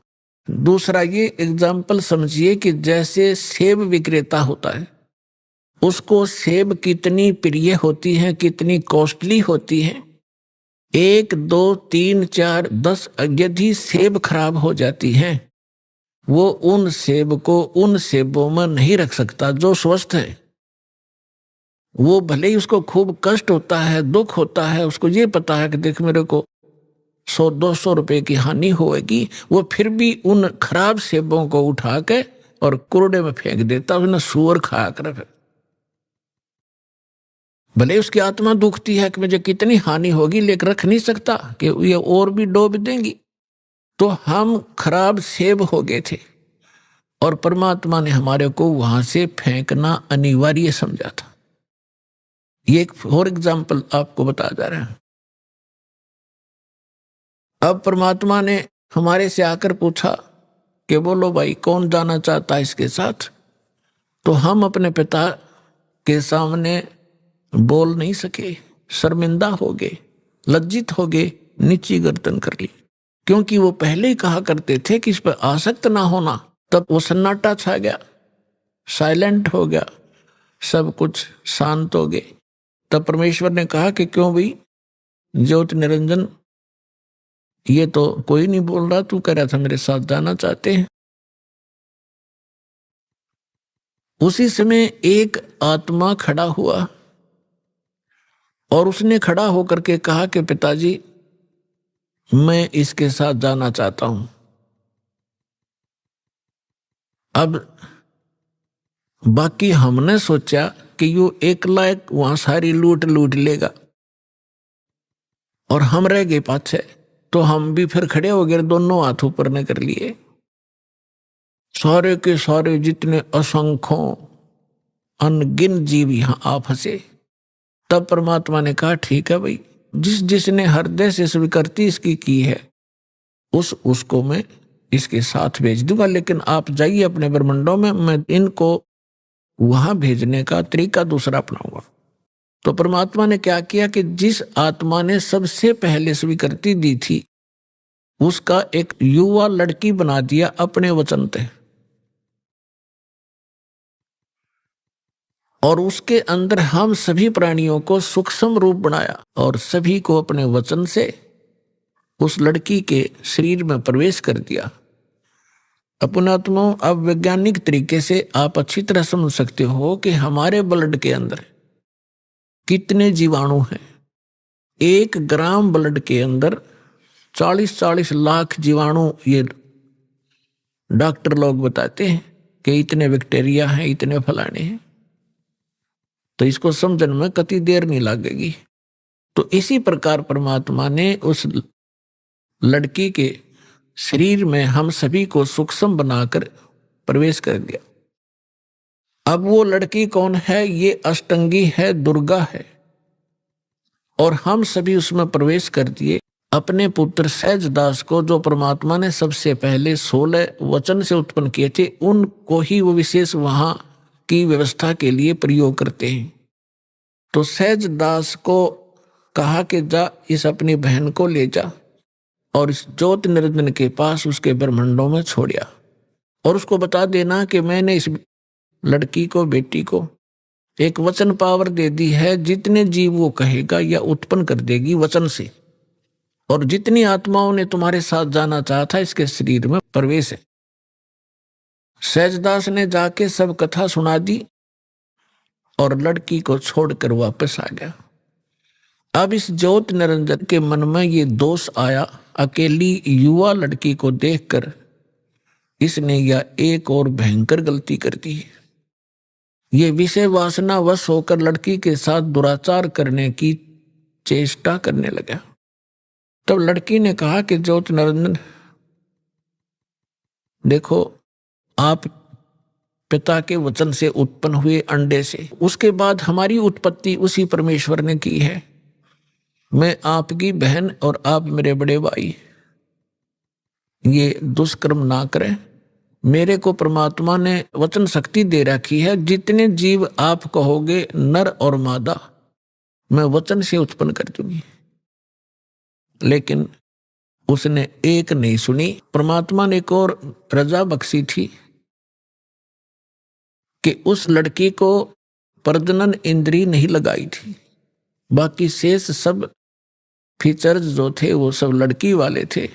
दूसरा ये एग्जाम्पल समझिए कि जैसे सेब विक्रेता होता है, उसको सेब कितनी प्रिय होती है, कितनी कॉस्टली होती है। 1 2 3 4 10 यदि सेब खराब हो जाती हैं, वो उन सेब को उन सेबों में नहीं रख सकता जो स्वस्थ है। वो भले ही उसको खूब कष्ट होता है, दुख होता है, उसको ये पता है कि देख मेरे को 100-200 रुपए की हानि होगी, वो फिर भी उन खराब सेबों को उठा के और कूड़े में फेंक देता, उसने सूअर खाया कर। फिर भले उसकी आत्मा दुखती है कि मुझे कितनी हानि होगी, लेकिन रख नहीं सकता कि ये और भी डूब देंगी। तो हम खराब सेब हो गए थे और परमात्मा ने हमारे को वहां से फेंकना अनिवार्य समझा था। ये एक और एग्जाम्पल आपको बता जा रहा है। अब परमात्मा ने हमारे से आकर पूछा कि बोलो भाई, कौन जाना चाहता है इसके साथ? तो हम अपने पिता के सामने बोल नहीं सके, शर्मिंदा हो गए, लज्जित हो गए, नीची गर्दन कर ली, क्योंकि वो पहले ही कहा करते थे कि इस पर आसक्त ना होना। तब वो सन्नाटा छा गया, साइलेंट हो गया, सब कुछ शांत हो गए। तब परमेश्वर ने कहा कि क्यों भाई ज्योति निरंजन, ये तो कोई नहीं बोल रहा, तू कह रहा था मेरे साथ जाना चाहते हैं। उसी समय एक आत्मा खड़ा हुआ और उसने खड़ा होकर के कहा कि पिताजी, मैं इसके साथ जाना चाहता हूं। अब बाकी हमने सोचा कि यो एकला एक वहां सारी लूट लेगा और हम रह गए पाछे, तो हम भी फिर खड़े हो गए, दोनों हाथ ऊपर ने कर लिए। सारे के सारे जितने असंख्यों अनगिन जीव यहां आ फंसे। तब परमात्मा ने कहा ठीक है भाई, जिसने हृदय से स्वीकृति इसकी की है उसको मैं इसके साथ भेज दूंगा, लेकिन आप जाइए अपने ब्रह्मांडों में, मैं इनको वहां भेजने का तरीका दूसरा अपनाऊंगा। तो परमात्मा ने क्या किया कि जिस आत्मा ने सबसे पहले स्वीकृति दी थी उसका एक युवा लड़की बना दिया अपने वचन पे, और उसके अंदर हम सभी प्राणियों को सूक्ष्म रूप बनाया और सभी को अपने वचन से उस लड़की के शरीर में प्रवेश कर दिया। अपनात्मा, अब वैज्ञानिक तरीके से आप अच्छी तरह समझ सकते हो कि हमारे ब्लड के अंदर कितने जीवाणु हैं। 1 ग्राम ब्लड के अंदर 40-40 लाख जीवाणु, ये डॉक्टर लोग बताते हैं कि इतने बैक्टीरिया हैं, इतने फलाने हैं। तो इसको समझने में कति देर नहीं लगेगी। तो इसी प्रकार परमात्मा ने उस लड़की के शरीर में हम सभी को सूक्ष्म बनाकर प्रवेश कर दिया। अब वो लड़की कौन है? ये अष्टंगी है, दुर्गा है। और हम सभी उसमें प्रवेश कर दिए। अपने पुत्र सहजदास को, जो परमात्मा ने सबसे पहले 16 वचन से उत्पन्न किए थे, उनको ही वो विशेष वहां की व्यवस्था के लिए प्रयोग करते हैं। तो सहजदास को कहा कि जा इस अपनी बहन को ले जा और इस ज्योति निरंजन के पास उसके ब्रह्मांडों में छोड़िया और उसको बता देना कि मैंने इस लड़की को, बेटी को एक वचन पावर दे दी है, जितने जीव वो कहेगा या उत्पन्न कर देगी वचन से। और जितनी आत्माओं ने तुम्हारे साथ जाना चाहा था, इसके शरीर में प्रवेश है। सहजदास ने जाके सब कथा सुना दी और लड़की को छोड़कर वापस आ गया। अब इस ज्योति निरंजन के मन में ये दोष आया, अकेली युवा लड़की को देखकर इसने यह एक और भयंकर गलती कर दी। ये विषय वासना वश होकर लड़की के साथ दुराचार करने की चेष्टा करने लगा। तब लड़की ने कहा कि ज्योति निरंजन, देखो आप पिता के वचन से उत्पन्न हुए अंडे से, उसके बाद हमारी उत्पत्ति उसी परमेश्वर ने की है। मैं आपकी बहन और आप मेरे बड़े भाई, ये दुष्कर्म ना करें। मेरे को परमात्मा ने वचन शक्ति दे रखी है, जितने जीव आप कहोगे नर और मादा, मैं वचन से उत्पन्न कर दूंगी। लेकिन उसने एक नहीं सुनी। परमात्मा ने एक और रजा बख्शी थी कि उस लड़की को प्रजनन इंद्री नहीं लगाई थी। बाकी शेष सब फीचर्स जो थे वो सब लड़की वाले थे।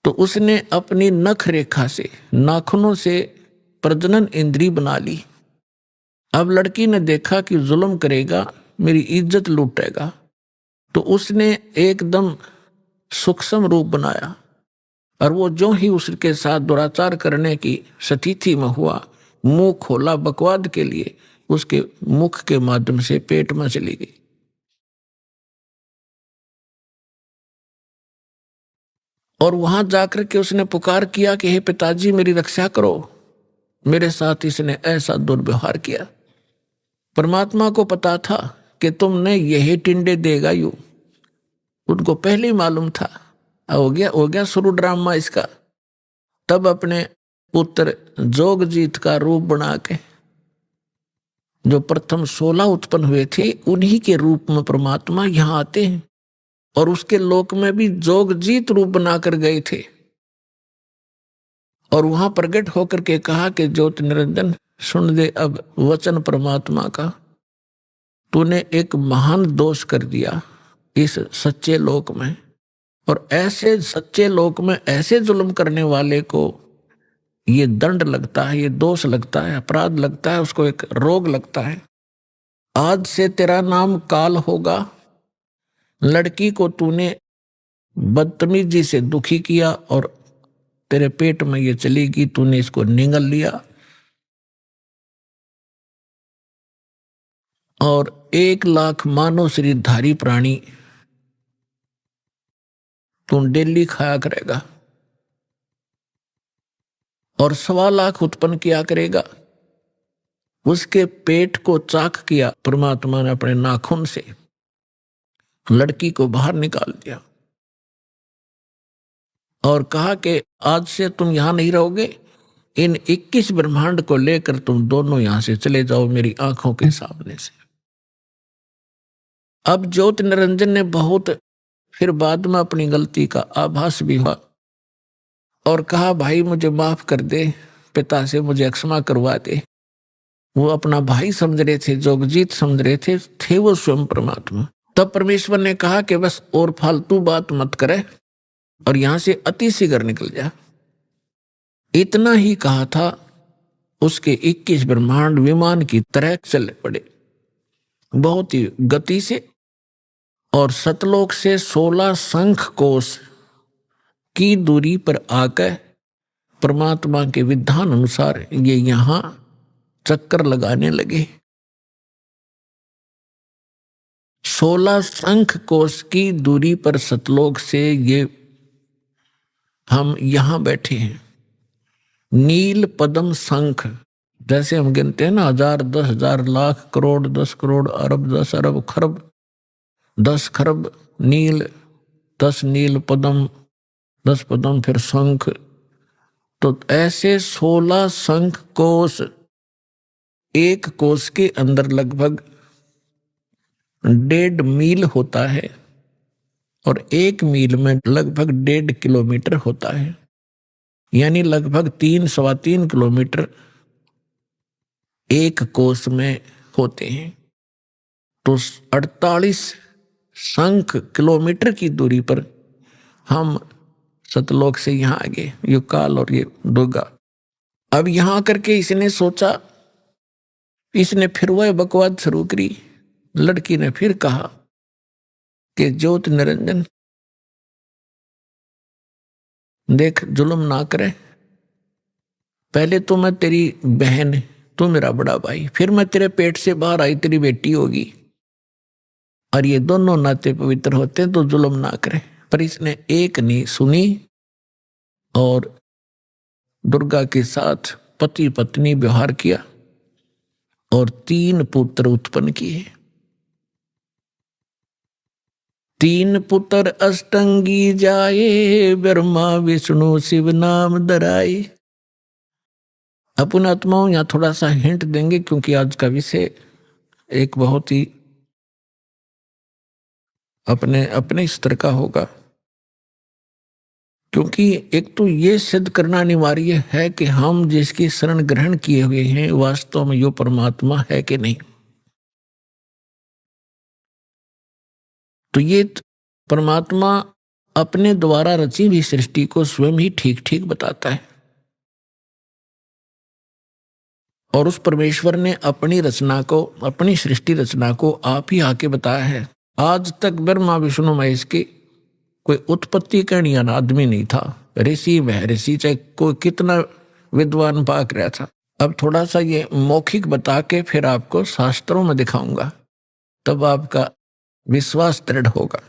तो उसने अपनी नख रेखा से, नाखूनों से प्रजनन इंद्री बना ली। अब लड़की ने देखा कि जुल्म करेगा, मेरी इज्जत लूटेगा, तो उसने एकदम सूक्ष्म रूप बनाया और वो जो ही उसके साथ दुराचार करने की स्थिति में हुआ, मुंह खोला बकवाद के लिए, उसके मुख के माध्यम से पेट में चली गई। और वहां जाकर के उसने पुकार किया कि हे पिताजी मेरी रक्षा करो, मेरे साथ इसने ऐसा दुर्व्यवहार किया। परमात्मा को पता था कि तुमने यही टिंडे देगा यू, उनको पहले ही मालूम था। हो गया शुरू ड्रामा इसका। तब अपने पुत्र जोगजीत का रूप बना के, जो प्रथम 16 उत्पन्न हुए थे, उन्हीं के रूप में परमात्मा यहां आते हैं और उसके लोक में भी जोगजीत रूप बनाकर गए थे। और वहां प्रकट होकर के कहा कि ज्योति निरंजन सुन दे अब वचन परमात्मा का, तूने एक महान दोष कर दिया इस सच्चे लोक में। और ऐसे सच्चे लोक में ऐसे जुल्म करने वाले को ये दंड लगता है, ये दोष लगता है, अपराध लगता है, उसको एक रोग लगता है। आज से तेरा नाम काल होगा। लड़की को तूने बदतमीजी से दुखी किया और तेरे पेट में ये चलेगी, तूने इसको निगल लिया। और 1 लाख मानव शरीरधारी प्राणी तू डेली खाया करेगा और 1.25 लाख उत्पन्न किया करेगा। उसके पेट को चाक किया परमात्मा ने अपने नाखून से, लड़की को बाहर निकाल दिया और कहा कि आज से तुम यहां नहीं रहोगे, इन 21 ब्रह्मांड को लेकर तुम दोनों यहां से चले जाओ मेरी आंखों के सामने से। अब ज्योति निरंजन ने बहुत फिर बाद में अपनी गलती का आभास भी हुआ और कहा भाई मुझे माफ कर दे, पिता से मुझे क्षमा करवा दे। वो अपना भाई समझ रहे थे, जोगजीत समझ रहे थे वो स्वयं परमात्मा। तब परमेश्वर ने कहा कि बस और फालतू बात मत करे और यहां से अति शीघ्र निकल जा। इतना ही कहा था, उसके 21 ब्रह्मांड विमान की तरह चल पड़े बहुत ही गति से, और सतलोक से 16 शंख कोश की दूरी पर आकर परमात्मा के विधान अनुसार ये यहां चक्कर लगाने लगे। 16 शंख कोश की दूरी पर सतलोक से ये हम यहां बैठे हैं। नील पद्म शंख, जैसे हम गिनते हैं ना 1000, 10,000, लाख, करोड़, 10 करोड़, अरब, 10 अरब, खरब, 10 खरब नील, 10 नील पद्म, 10 पद्म, फिर शंख। तो ऐसे 16 शंख कोश, एक कोश के अंदर लगभग 1.5 मील होता है और 1 मील में लगभग 1.5 किलोमीटर होता है, यानी लगभग 3-3.25 किलोमीटर एक कोस में होते हैं। तो 48 शंख किलोमीटर की दूरी पर हम सतलोक से यहां आ गए, ये काल और ये दुर्गा। अब यहां करके इसने सोचा, इसने फिर वह बकवाद शुरू करी। लड़की ने फिर कहा कि ज्योत निरंजन देख, जुल्म ना करे, पहले तो मैं तेरी बहन, तू मेरा बड़ा भाई, फिर मैं तेरे पेट से बाहर आई, तेरी बेटी होगी, और ये दोनों नाते पवित्र होते हैं, तो जुल्म ना करे। पर इसने एक नहीं सुनी और दुर्गा के साथ पति पत्नी व्यवहार किया और 3 पुत्र उत्पन्न किए। 3 पुत्र अष्टंगी जाए, ब्रह्मा विष्णु शिव नाम धराए। अपन आत्माओं यहाँ थोड़ा सा हिंट देंगे, क्योंकि आज का विषय एक बहुत ही अपने स्तर का होगा। क्योंकि एक तो ये सिद्ध करना अनिवार्य है कि हम जिसकी शरण ग्रहण किए हुए हैं वास्तव में यो परमात्मा है कि नहीं। तो ये परमात्मा अपने द्वारा रची हुई सृष्टि को स्वयं ही ठीक ठीक बताता है, और उस परमेश्वर ने अपनी रचना को, अपनी सृष्टि रचना को आप ही आके बताया है। आज तक ब्रह्मा विष्णु महेश की कोई उत्पत्ति करने वाला आदमी नहीं था। ऋषि वह ऋषि, चाहे कोई कितना विद्वान पाक रहा था। अब थोड़ा सा ये मौखिक बता के फिर आपको शास्त्रों में दिखाऊंगा, तब आपका विश्वास दृढ़ होगा।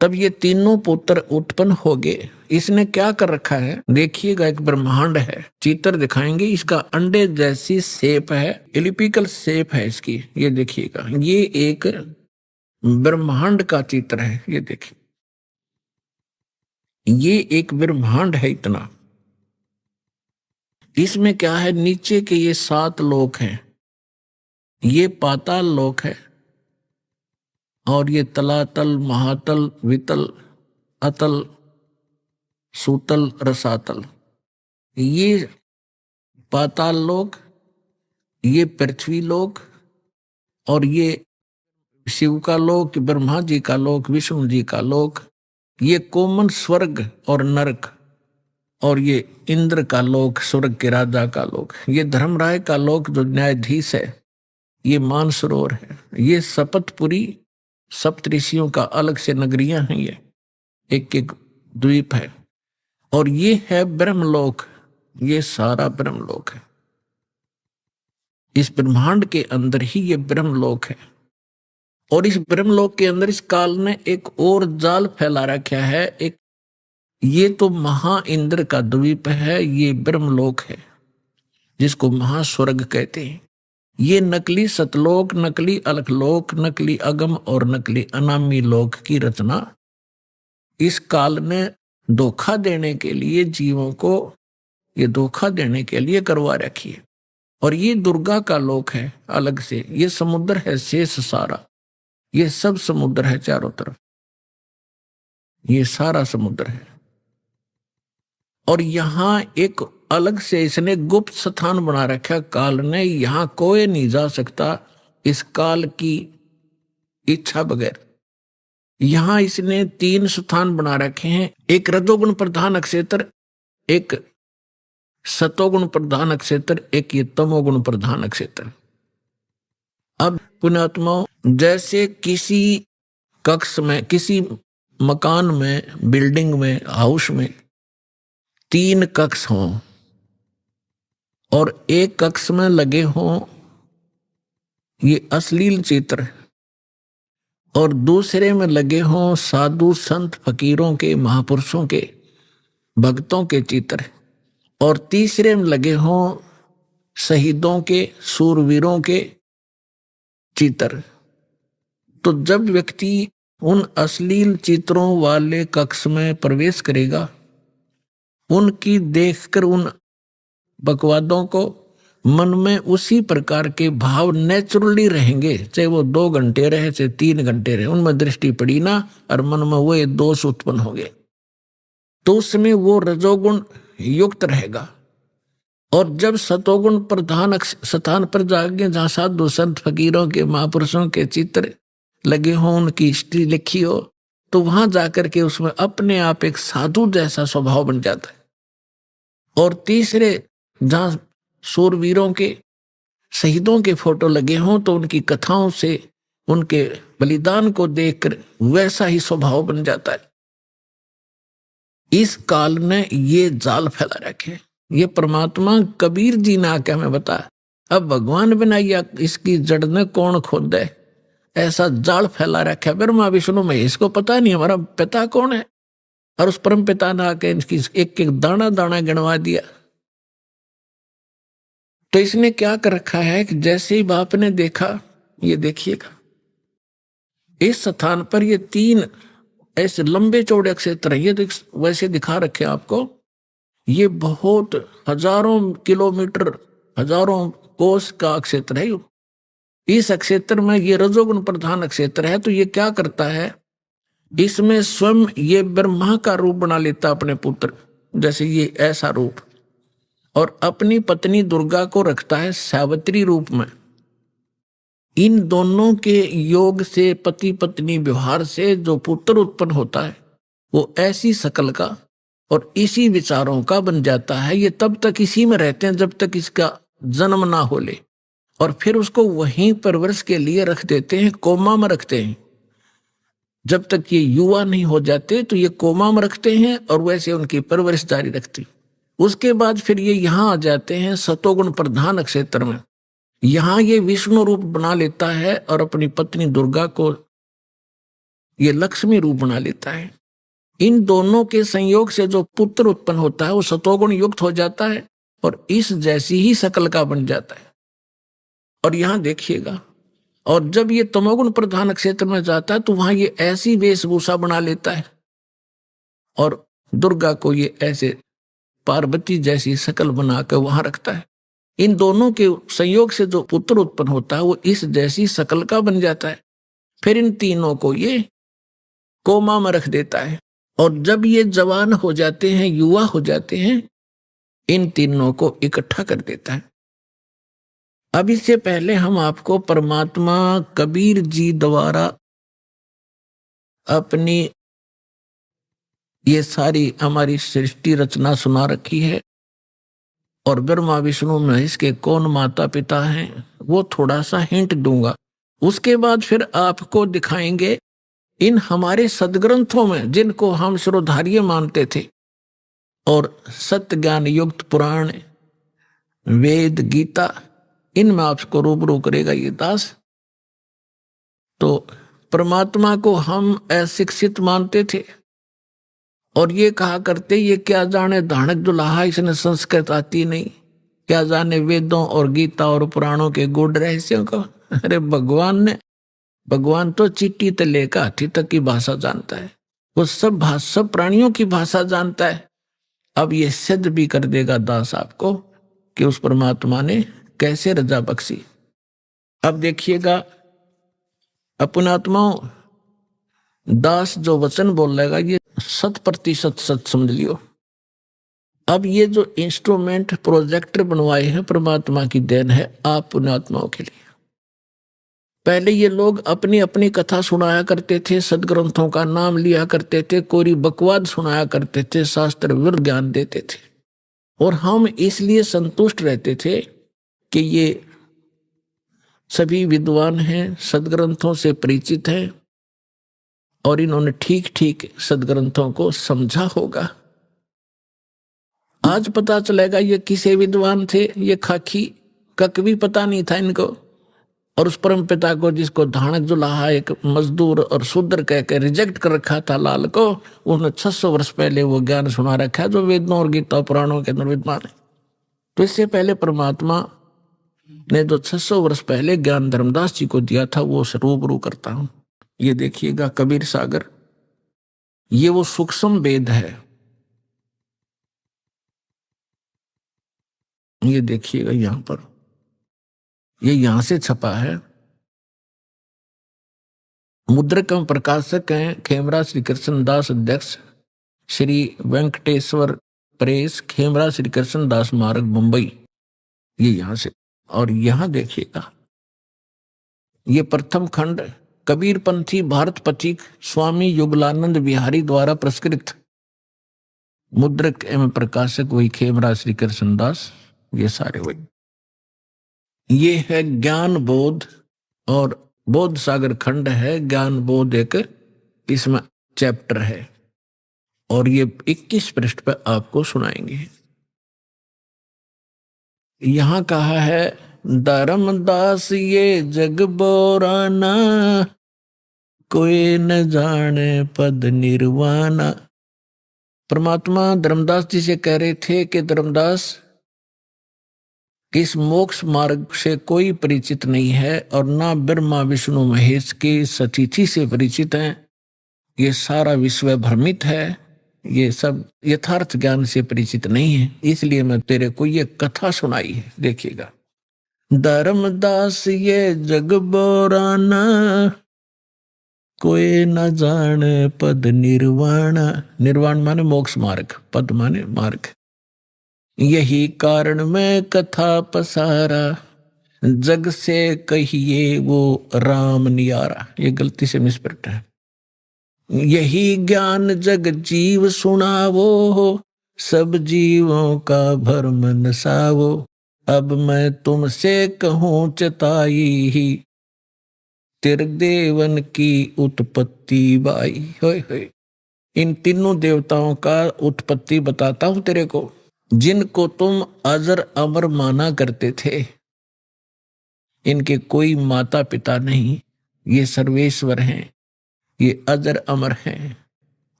तब ये तीनों पुत्र उत्पन्न हो गए। इसने क्या कर रखा है देखिएगा, एक ब्रह्मांड है, चित्र दिखाएंगे। इसका अंडे जैसी शेप है, एलिप्टिकल शेप है इसकी, ये देखिएगा। ये एक ब्रह्मांड का चित्र है, ये देखिए, ये एक ब्रह्मांड है इतना। इसमें क्या है, नीचे के ये 7 लोक हैं, ये पाताल लोक है, और ये तलातल, महातल, वितल, अतल, सूतल, रसातल, ये पाताल लोक, ये पृथ्वी लोक, और ये शिव का लोक, ब्रह्मा जी का लोक, विष्णु जी का लोक, ये कोमन स्वर्ग और नरक, और ये इंद्र का लोक, स्वर्ग के राजा का लोक, ये धर्मराय का लोक जो न्यायाधीश है, ये मानसरोवर है, ये शपथपुरी सप्तऋषियों का अलग से नगरियां हैं, ये एक एक द्वीप है, और ये है ब्रह्मलोक, ये सारा ब्रह्मलोक है। इस ब्रह्मांड के अंदर ही ये ब्रह्मलोक है, और इस ब्रह्मलोक के अंदर इस काल ने एक और जाल फैला रखा है। एक ये तो महा इंद्र का द्वीप है, ये ब्रह्मलोक है जिसको महास्वर्ग कहते हैं। ये नकली सतलोक, नकली अलखलोक, नकली अगम और नकली अनामी लोक की रचना इस काल ने धोखा देने के लिए, जीवों को ये धोखा देने के लिए करवा रखी है। और ये दुर्गा का लोक है अलग से, ये समुद्र है शेष सारा, ये सब समुद्र है चारों तरफ, ये सारा समुद्र है। और यहां एक अलग से इसने गुप्त स्थान बना रखा काल ने, यहां कोई नहीं जा सकता इस काल की इच्छा बगैर। यहां इसने 3 स्थान बना रखे हैं, एक रजोगुण प्रधान नक्षत्र, एक सतोगुण प्रधान नक्षत्र, एक ये तमोगुण प्रधान नक्षत्र। अब पुण्यात्माओं, जैसे किसी कक्ष में, किसी मकान में, बिल्डिंग में, हाउस में 3 कक्ष हों और एक कक्ष में लगे हों ये अश्लील चित्र, और दूसरे में लगे हों साधु संत फकीरों के, महापुरुषों के, भक्तों के चित्र, और तीसरे में लगे हों शहीदों के, सूरवीरों के चित्र। तो जब व्यक्ति उन अश्लील चित्रों वाले कक्ष में प्रवेश करेगा, उनकी देखकर उन बकवादों को मन में उसी प्रकार के भाव नेचुरली रहेंगे, चाहे वो 2 घंटे रहे चाहे 3 घंटे रहे, उनमें दृष्टि पड़ी ना और मन में वो दोष उत्पन्न हो गए, तो उसमें वो रजोगुण युक्त रहेगा। और जब सतोगुण प्रधान स्थान पर जाएंगे, जहाँ साधु संत फकीरों के, महापुरुषों के चित्र लगे हों, उनकी हिस्ट्री लिखी हो, तो वहां जाकर के उसमें अपने आप एक साधु जैसा स्वभाव बन जाता है। और तीसरे जहां सूरवीरों के, शहीदों के फोटो लगे हों, तो उनकी कथाओं से, उनके बलिदान को देखकर वैसा ही स्वभाव बन जाता है। इस काल ने ये जाल फैला रखे। ये परमात्मा कबीर जी ने आके हमें बताया। अब भगवान बनाइया इसकी जड़ ने कौन खोद है, ऐसा जाल फैला रखा। ब्रह्मा विष्णु महेश को पता नहीं हमारा पिता कौन है, और उस परम पिता ने आके इसकी एक एक दाना दाना गिनवा दिया। तो इसने क्या कर रखा है कि जैसे ही बाप ने देखा, ये देखिएगा इस स्थान पर ये 3 ऐसे लंबे चौड़े क्षेत्र हैं। ये वैसे दिखा रखे आपको, ये बहुत हजारों किलोमीटर, हजारों कोस का क्षेत्र है। इस क्षेत्र में ये रजोगुण प्रधान क्षेत्र है। तो ये क्या करता है, इसमें स्वयं ये ब्रह्मा का रूप बना लेता अपने पुत्र, जैसे ये ऐसा रूप, और अपनी पत्नी दुर्गा को रखता है सावित्री रूप में। इन दोनों के योग से, पति पत्नी व्यवहार से जो पुत्र उत्पन्न होता है, वो ऐसी शकल का और इसी विचारों का बन जाता है। ये तब तक इसी में रहते हैं जब तक इसका जन्म ना हो ले, और फिर उसको वहीं परवरिश के लिए रख देते हैं, कोमा में रखते हैं। जब तक ये युवा नहीं हो जाते तो ये कोमा में रखते हैं, और वैसे उनकी परवरिश जारी रखती। उसके बाद फिर ये यहाँ आ जाते हैं सतोगुण प्रधान क्षेत्र में। यहाँ ये विष्णु रूप बना लेता है और अपनी पत्नी दुर्गा को ये लक्ष्मी रूप बना लेता है। इन दोनों के संयोग से जो पुत्र उत्पन्न होता है वो सतोगुण युक्त हो जाता है और इस जैसी ही शकल का बन जाता है। और यहां देखिएगा, और जब ये तमोगुण प्रधान क्षेत्र में जाता है तो वहां ये ऐसी वेशभूषा बना लेता है और दुर्गा को ये ऐसे पार्वती जैसी शकल बनाकर वहां रखता है। इन दोनों के संयोग से जो पुत्र उत्पन्न होता है वो इस जैसी शकल का बन जाता है। फिर इन तीनों को ये कोमा में रख देता है, और जब ये जवान हो जाते हैं, युवा हो जाते हैं, इन तीनों को इकट्ठा कर देता है। अब इससे पहले हम आपको परमात्मा कबीर जी द्वारा अपनी ये सारी हमारी सृष्टि रचना सुना रखी है, और ब्रह्मा विष्णु महेश के कौन माता पिता हैं वो थोड़ा सा हिंट दूंगा। उसके बाद फिर आपको दिखाएंगे इन हमारे सदग्रंथों में, जिनको हम श्रोधार्य मानते थे, और सत्य ज्ञान युक्त पुराण, वेद, गीता, इनमें आपको रूबरू करेगा ये दास। तो परमात्मा को हम अशिक्षित मानते थे और ये कहा करते ये क्या जाने धानक दुल्हा, इसने संस्कृत आती नहीं, क्या जाने वेदों और गीता और पुराणों के गूढ़ रहस्यों को। अरे भगवान तो चिट्ठी से लेकर हाथी तक की भाषा जानता है, वो सब प्राणियों की भाषा जानता है। अब ये सिद्ध भी कर देगा दास आपको कि उस परमात्मा ने कैसे रजा बख्शी। अब देखिएगा अपनात्माओं, दास जो वचन बोलेगा ये 100% सच समझ लियो। अब ये जो इंस्ट्रूमेंट प्रोजेक्टर बनवाए हैं परमात्मा की देन है आप पुण्यात्माओं के लिए। पहले ये लोग अपनी अपनी कथा सुनाया करते थे, सदग्रंथों का नाम लिया करते थे, कोरी बकवाद सुनाया करते थे, शास्त्र विरुद्ध ज्ञान देते थे, और हम इसलिए संतुष्ट रहते थे कि ये सभी विद्वान हैं, सदग्रंथों से परिचित हैं और इन्होंने ठीक ठीक सदग्रंथों को समझा होगा। आज पता चलेगा ये किसे विद्वान थे, ये खाकी कक भी पता नहीं था इनको, और उस परम पिता को, जिसको धानक जुलाहा एक मजदूर और शूद्र कह के रिजेक्ट कर रखा था लाल को, उन्होंने 600 वर्ष पहले वो ज्ञान सुना रखा है जो वेदों और गीता पुराणों के अंदर विद्यमान है। तो इससे पहले परमात्मा ने जो 600 वर्ष पहले ज्ञान धर्मदास जी को दिया था वो रूबरू करता हूं। ये देखिएगा कबीर सागर, ये वो सूक्ष्म वेद है। ये देखिएगा यहां पर, ये यहां से छपा है। मुद्रक एवं प्रकाशक हैं खेमरा श्री कृष्ण दास, अध्यक्ष श्री वेंकटेश्वर प्रेस, खेमरा श्री कृष्ण दास मार्ग, मुंबई। ये यहां से, और यहां देखिएगा ये प्रथम खंड कबीरपंथी भारत पथिक स्वामी युगलानंद बिहारी द्वारा प्रस्कृत, मुद्रक एवं प्रकाशक वही खेमरा श्री कृष्ण दास, ये सारे वही। ये है ज्ञान बोध, और बोध सागर खंड है, ज्ञान बोध एक इसमें चैप्टर है, और ये 21 पृष्ठ पे आपको सुनाएंगे। यहां कहा है धर्मदास ये जग बोराना, कोई न जाने पद निर्वाणा। परमात्मा धर्मदास जी से कह रहे थे कि धर्मदास, इस मोक्ष मार्ग से कोई परिचित नहीं है और ना ब्रह्मा विष्णु महेश की सतिथि से परिचित हैं। ये सारा विश्व भ्रमित है, ये सब यथार्थ ज्ञान से परिचित नहीं है, इसलिए मैं तेरे को ये कथा सुनाई है। देखिएगा, धर्मदास ये जग बोराना, कोई न जाने पद निर्वाण। निर्वाण माने मोक्ष मार्ग, पद माने मार्ग। यही कारण मैं कथा पसारा, जग से कहिए वो राम नियारा। ये गलती से मिसप्रिंट है। यही ज्ञान जग जीव सुनावो, सब जीवों का भरम नसावो। अब मैं तुमसे कहूँ चताई ही, त्रिदेवन की उत्पत्ति बाई। होय होय, इन तीनों देवताओं का उत्पत्ति बताता हूं तेरे को, जिनको तुम अजर अमर माना करते थे। इनके कोई माता पिता नहीं, ये सर्वेश्वर हैं, ये अजर अमर हैं।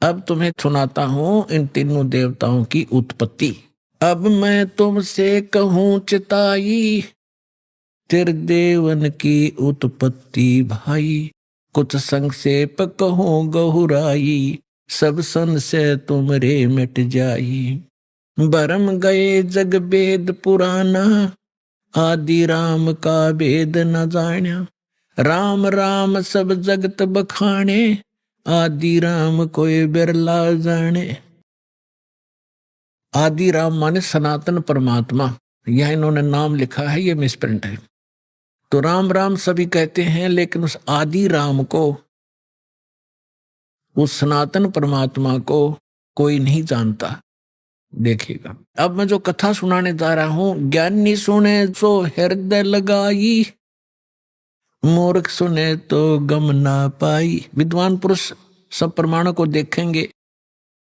अब तुम्हें सुनाता हूं इन तीनों देवताओं की उत्पत्ति। अब मैं तुमसे कहूं चिताई, त्रिदेवन की उत्पत्ति भाई। कुछ संक्षेप कहूं गहुराई, सब संशय तुमरे मिट जाई। भरम गए जग वेद पुराना, आदि राम का वेद न जान्या। राम राम सब जगत बखाने, आदि राम कोई बिरला जाने। आदि राम माने सनातन परमात्मा, यह इन्होंने नाम लिखा है, ये मिसप्रिंट है। तो राम राम सभी कहते हैं, लेकिन उस आदि राम को, उस सनातन परमात्मा को कोई नहीं जानता। देखिएगा, अब मैं जो कथा सुनाने जा रहा हूं, ज्ञानी सुने तो हृदय लगाई, मूर्ख सुने तो गम ना पाई। विद्वान पुरुष सब प्रमाणों को देखेंगे,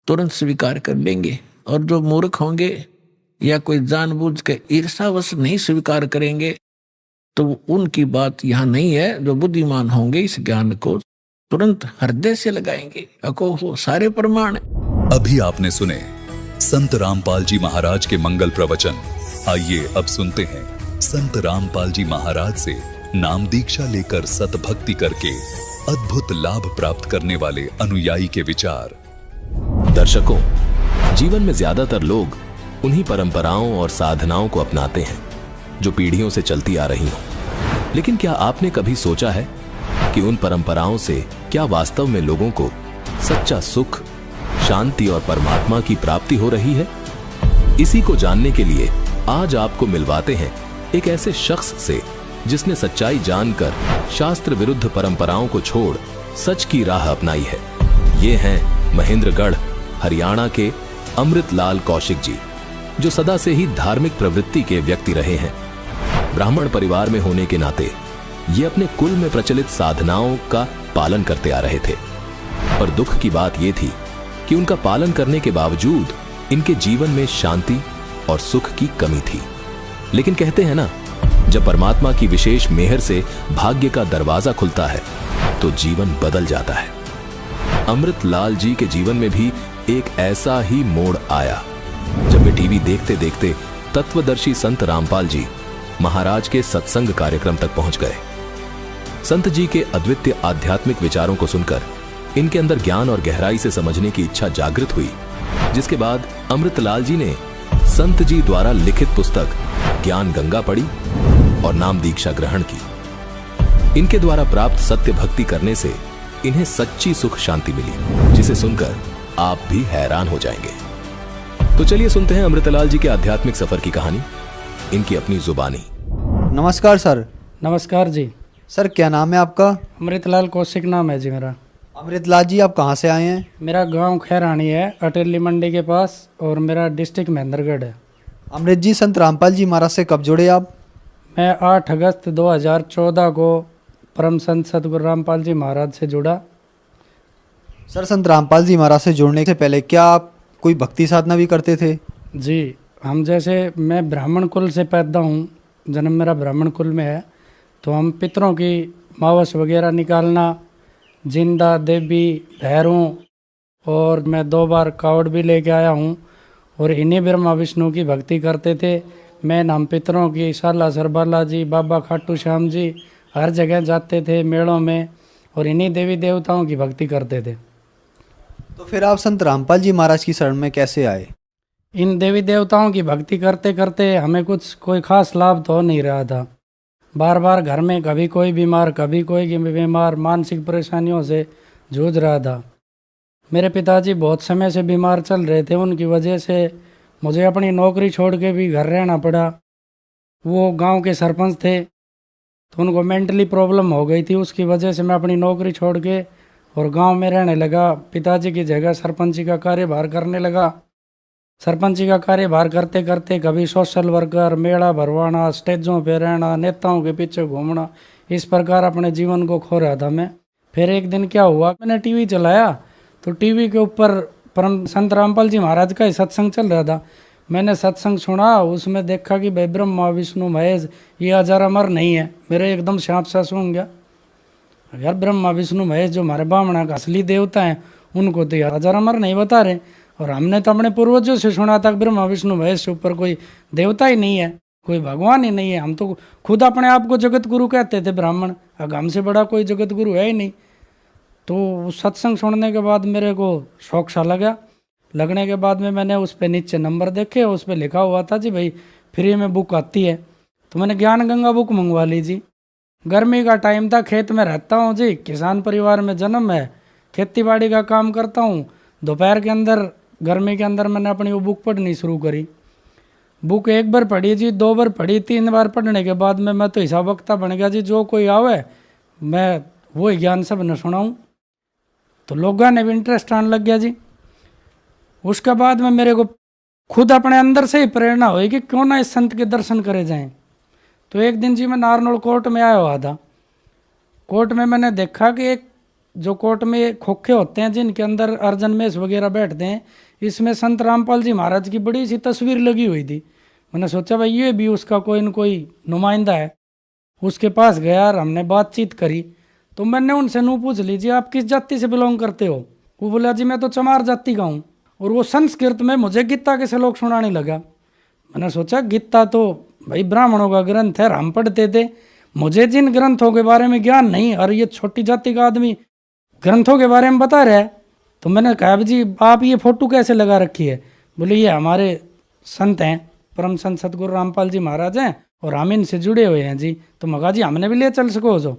तुरंत स्वीकार कर लेंगे, और जो मूर्ख होंगे या कोई जानबूझ के ईर्ष्यावश नहीं स्वीकार करेंगे, तो उनकी बात यहाँ नहीं है। जो बुद्धिमान होंगे इस ज्ञान को तुरंत हृदय से लगाएंगे। अको हो सारे प्रमाण। अभी आपने सुने संत रामपाल जी महाराज के मंगल प्रवचन। आइए अब सुनते हैं संत रामपाल जी महाराज से नाम दीक्षा लेकर सतभक्ति करके अद्भुत लाभ प्राप्त करने वाले अनुयायी के विचार। दर्शकों, जीवन में ज्यादातर लोग उन्हीं परंपराओं और साधनाओं को अपनाते हैं जो पीढ़ियों से चलती आ रही हों। लेकिन क्या आपने कभी सोचा है कि उन परंपराओं से क्या वास्तव में लोगों को सच्चा सुख, शांति और परमात्मा की प्राप्ति हो रही है? इसी को जानने के लिए आज आपको मिलवाते हैं एक ऐसे शख्स से जिसने सच्चाई जानकर शास्त्र विरुद्ध परंपराओं को छोड़ सच की राह अपनाई है। ये हैं महेंद्रगढ़ हरियाणा के अमृतलाल कौशिक जी, जो सदा से ही धार्मिक प्रवृत्ति के व्यक्ति रहे हैं। ब्राह्मण परिवार में होने के नाते ये अपने कुल में प्रचलित साधनाओं का पालन करते आ रहे थे। पर दुख की बात यह थी कि उनका पालन करने के बावजूद इनके जीवन में शांति और सुख की कमी थी। लेकिन कहते हैं ना, जब परमात्मा की विशेष मेहर से भाग्य का दरवाजा खुलता है तो जीवन बदल जाता है। अमृतलाल जी के जीवन में भी एक ऐसा ही मोड़ आया जब वे टीवी देखते देखते तत्वदर्शी संत रामपाल जी महाराज के सत्संग कार्यक्रम तक पहुंच गए। संत जी के अद्वितीय आध्यात्मिक विचारों को सुनकर इनके अंदर ज्ञान और गहराई से समझने की इच्छा जागृत हुई, जिसके बाद अमृतलाल जी ने संत जी द्वारा लिखित पुस्तक ज्ञान गंगा पढ़ी और नाम दीक्षा ग्रहण की। इनके द्वारा प्राप्त सत्य भक्ति करने से इन्हें सच्ची सुख शांति मिली, जिसे सुनकर आप भी हैरान हो जाएंगे। तो चलिए सुनते हैं अमृतलाल जी के आध्यात्मिक सफर की कहानी, इनकी अपनी जुबानी। नमस्कार सर। नमस्कार जी। सर क्या नाम है आपका? अमृतलाल कौशिक नाम है जी मेरा। अमृतलाल जी आप कहाँ से आए हैं? मेरा गांव खैरानी है, अटेली मंडी के पास, और मेरा डिस्ट्रिक्ट महेंद्रगढ़ है। अमृत जी, संत रामपाल जी महाराज से कब जुड़े आप? मैं 8 अगस्त 2014 को परम संत सतगुरु रामपाल जी महाराज से जुड़ा। सर संत रामपाल जी महाराज से जुड़ने से पहले क्या आप कोई भक्ति साधना भी करते थे? जी, हम जैसे मैं ब्राह्मण कुल से पैदा हूँ, जन्म मेरा ब्राह्मण कुल में है, तो हम पितरों की मावस वगैरह निकालना, जिंदा देवी भैरों, और मैं 2 बार कावड़ भी लेके आया हूँ, और इन्हीं ब्रह्मा विष्णु की भक्ति करते थे। मैं नाम पितरों की साला सरबाला जी, बाबा खाटू श्याम जी, हर जगह जाते थे मेलों में, और इन्हीं देवी देवताओं की भक्ति करते थे। तो फिर आप संत रामपाल जी महाराज की शरण में कैसे आए? इन देवी देवताओं की भक्ति करते करते हमें कोई खास लाभ तो हो नहीं रहा था। बार बार घर में कभी कोई बीमार, कभी कोई बीमार, मानसिक परेशानियों से जूझ रहा था। मेरे पिताजी बहुत समय से बीमार चल रहे थे, उनकी वजह से मुझे अपनी नौकरी छोड़ के भी घर रहना पड़ा। वो गांव के सरपंच थे, तो उनको मेंटली प्रॉब्लम हो गई थी, उसकी वजह से मैं अपनी नौकरी छोड़ के और गांव में रहने लगा। पिताजी की जगह सरपंची का कार्यभार करने लगा। सरपंची का कार्यभार करते करते कभी सोशल वर्कर, मेला भरवाना, स्टेजों पे रहना, नेताओं के पीछे घूमना, इस प्रकार अपने जीवन को खो रहा था मैं। फिर एक दिन क्या हुआ, मैंने टीवी चलाया तो टीवी के ऊपर परम संत रामपाल जी महाराज का ही सत्संग चल रहा था। मैंने सत्संग सुना, उसमें देखा कि भाई ब्रह्मा विष्णु महेश ये अजर अमर नहीं है। मेरे एकदम सांप सा सूंघ गया, यार ब्रह्मा विष्णु महेश जो हमारे ब्राह्मण का असली देवता हैं, उनको तो यार अजर अमर नहीं बता रहे। और हमने तो अपने पूर्वजों से सुना था ब्रह्मा विष्णु महेश से ऊपर कोई देवता ही नहीं है, कोई भगवान ही नहीं है। हम तो खुद अपने आप को जगत गुरु कहते थे ब्राह्मण, अब हमसे बड़ा कोई जगत गुरु है ही नहीं। तो उस सत्संग सुनने के बाद मेरे को शौक सा लगा। लगने के बाद में मैंने उस पर नीचे नंबर देखे, उस पर लिखा हुआ था जी भाई फ्री में बुक आती है, तो मैंने ज्ञान गंगा बुक मंगवा ली जी। गर्मी का टाइम था, खेत में रहता हूँ जी, किसान परिवार में जन्म है, खेती बाड़ी का काम करता हूँ। दोपहर के अंदर, गर्मी के अंदर मैंने अपनी वो बुक पढ़नी शुरू करी। बुक 1 बार पढ़ी जी, 2 बार पढ़ी, 3 बार पढ़ने के बाद में मैं तो हिसाब वक्ता बन गया जी। जो कोई आवे मैं वो ज्ञान सब न सुनाऊँ, तो लोगों ने भी इंटरेस्ट आने लग गया जी। उसके बाद में मेरे को खुद अपने अंदर से ही प्रेरणा हुई कि क्यों ना इस संत के दर्शन करे जाएं। तो एक दिन जी मैं नारनौल कोर्ट में आया हुआ था। कोर्ट में मैंने देखा कि एक जो कोर्ट में खोखे होते हैं जिनके अंदर अर्जन मेष वगैरह बैठते हैं, इसमें संत रामपाल जी महाराज की बड़ी सी तस्वीर लगी हुई थी। मैंने सोचा भाई ये भी उसका कोई न कोई नुमाइंदा है। उसके पास गया और हमने बातचीत करी। तो मैंने उनसे नू पूछ लीजिए आप किस जाति से बिलोंग करते हो? वो बोला जी मैं तो चमार जाति का हूँ। और वो संस्कृत में मुझे गीता के श्लोक सुनाने लगा। मैंने सोचा गीता तो भाई ब्राह्मणों का ग्रंथ है, हम पढ़ते थे, मुझे जिन ग्रंथों के बारे में ज्ञान नहीं, और ये छोटी जाति का आदमी ग्रंथों के बारे में बता रहा है। तो मैंने कहा जी आप ये फोटो कैसे लगा रखी है? बोले ये हमारे संत हैं, परम संत सतगुरु रामपाल जी महाराज हैं, और हम इनसे जुड़े हुए हैं जी। तो मगा जी हमने भी ले चल सको जो?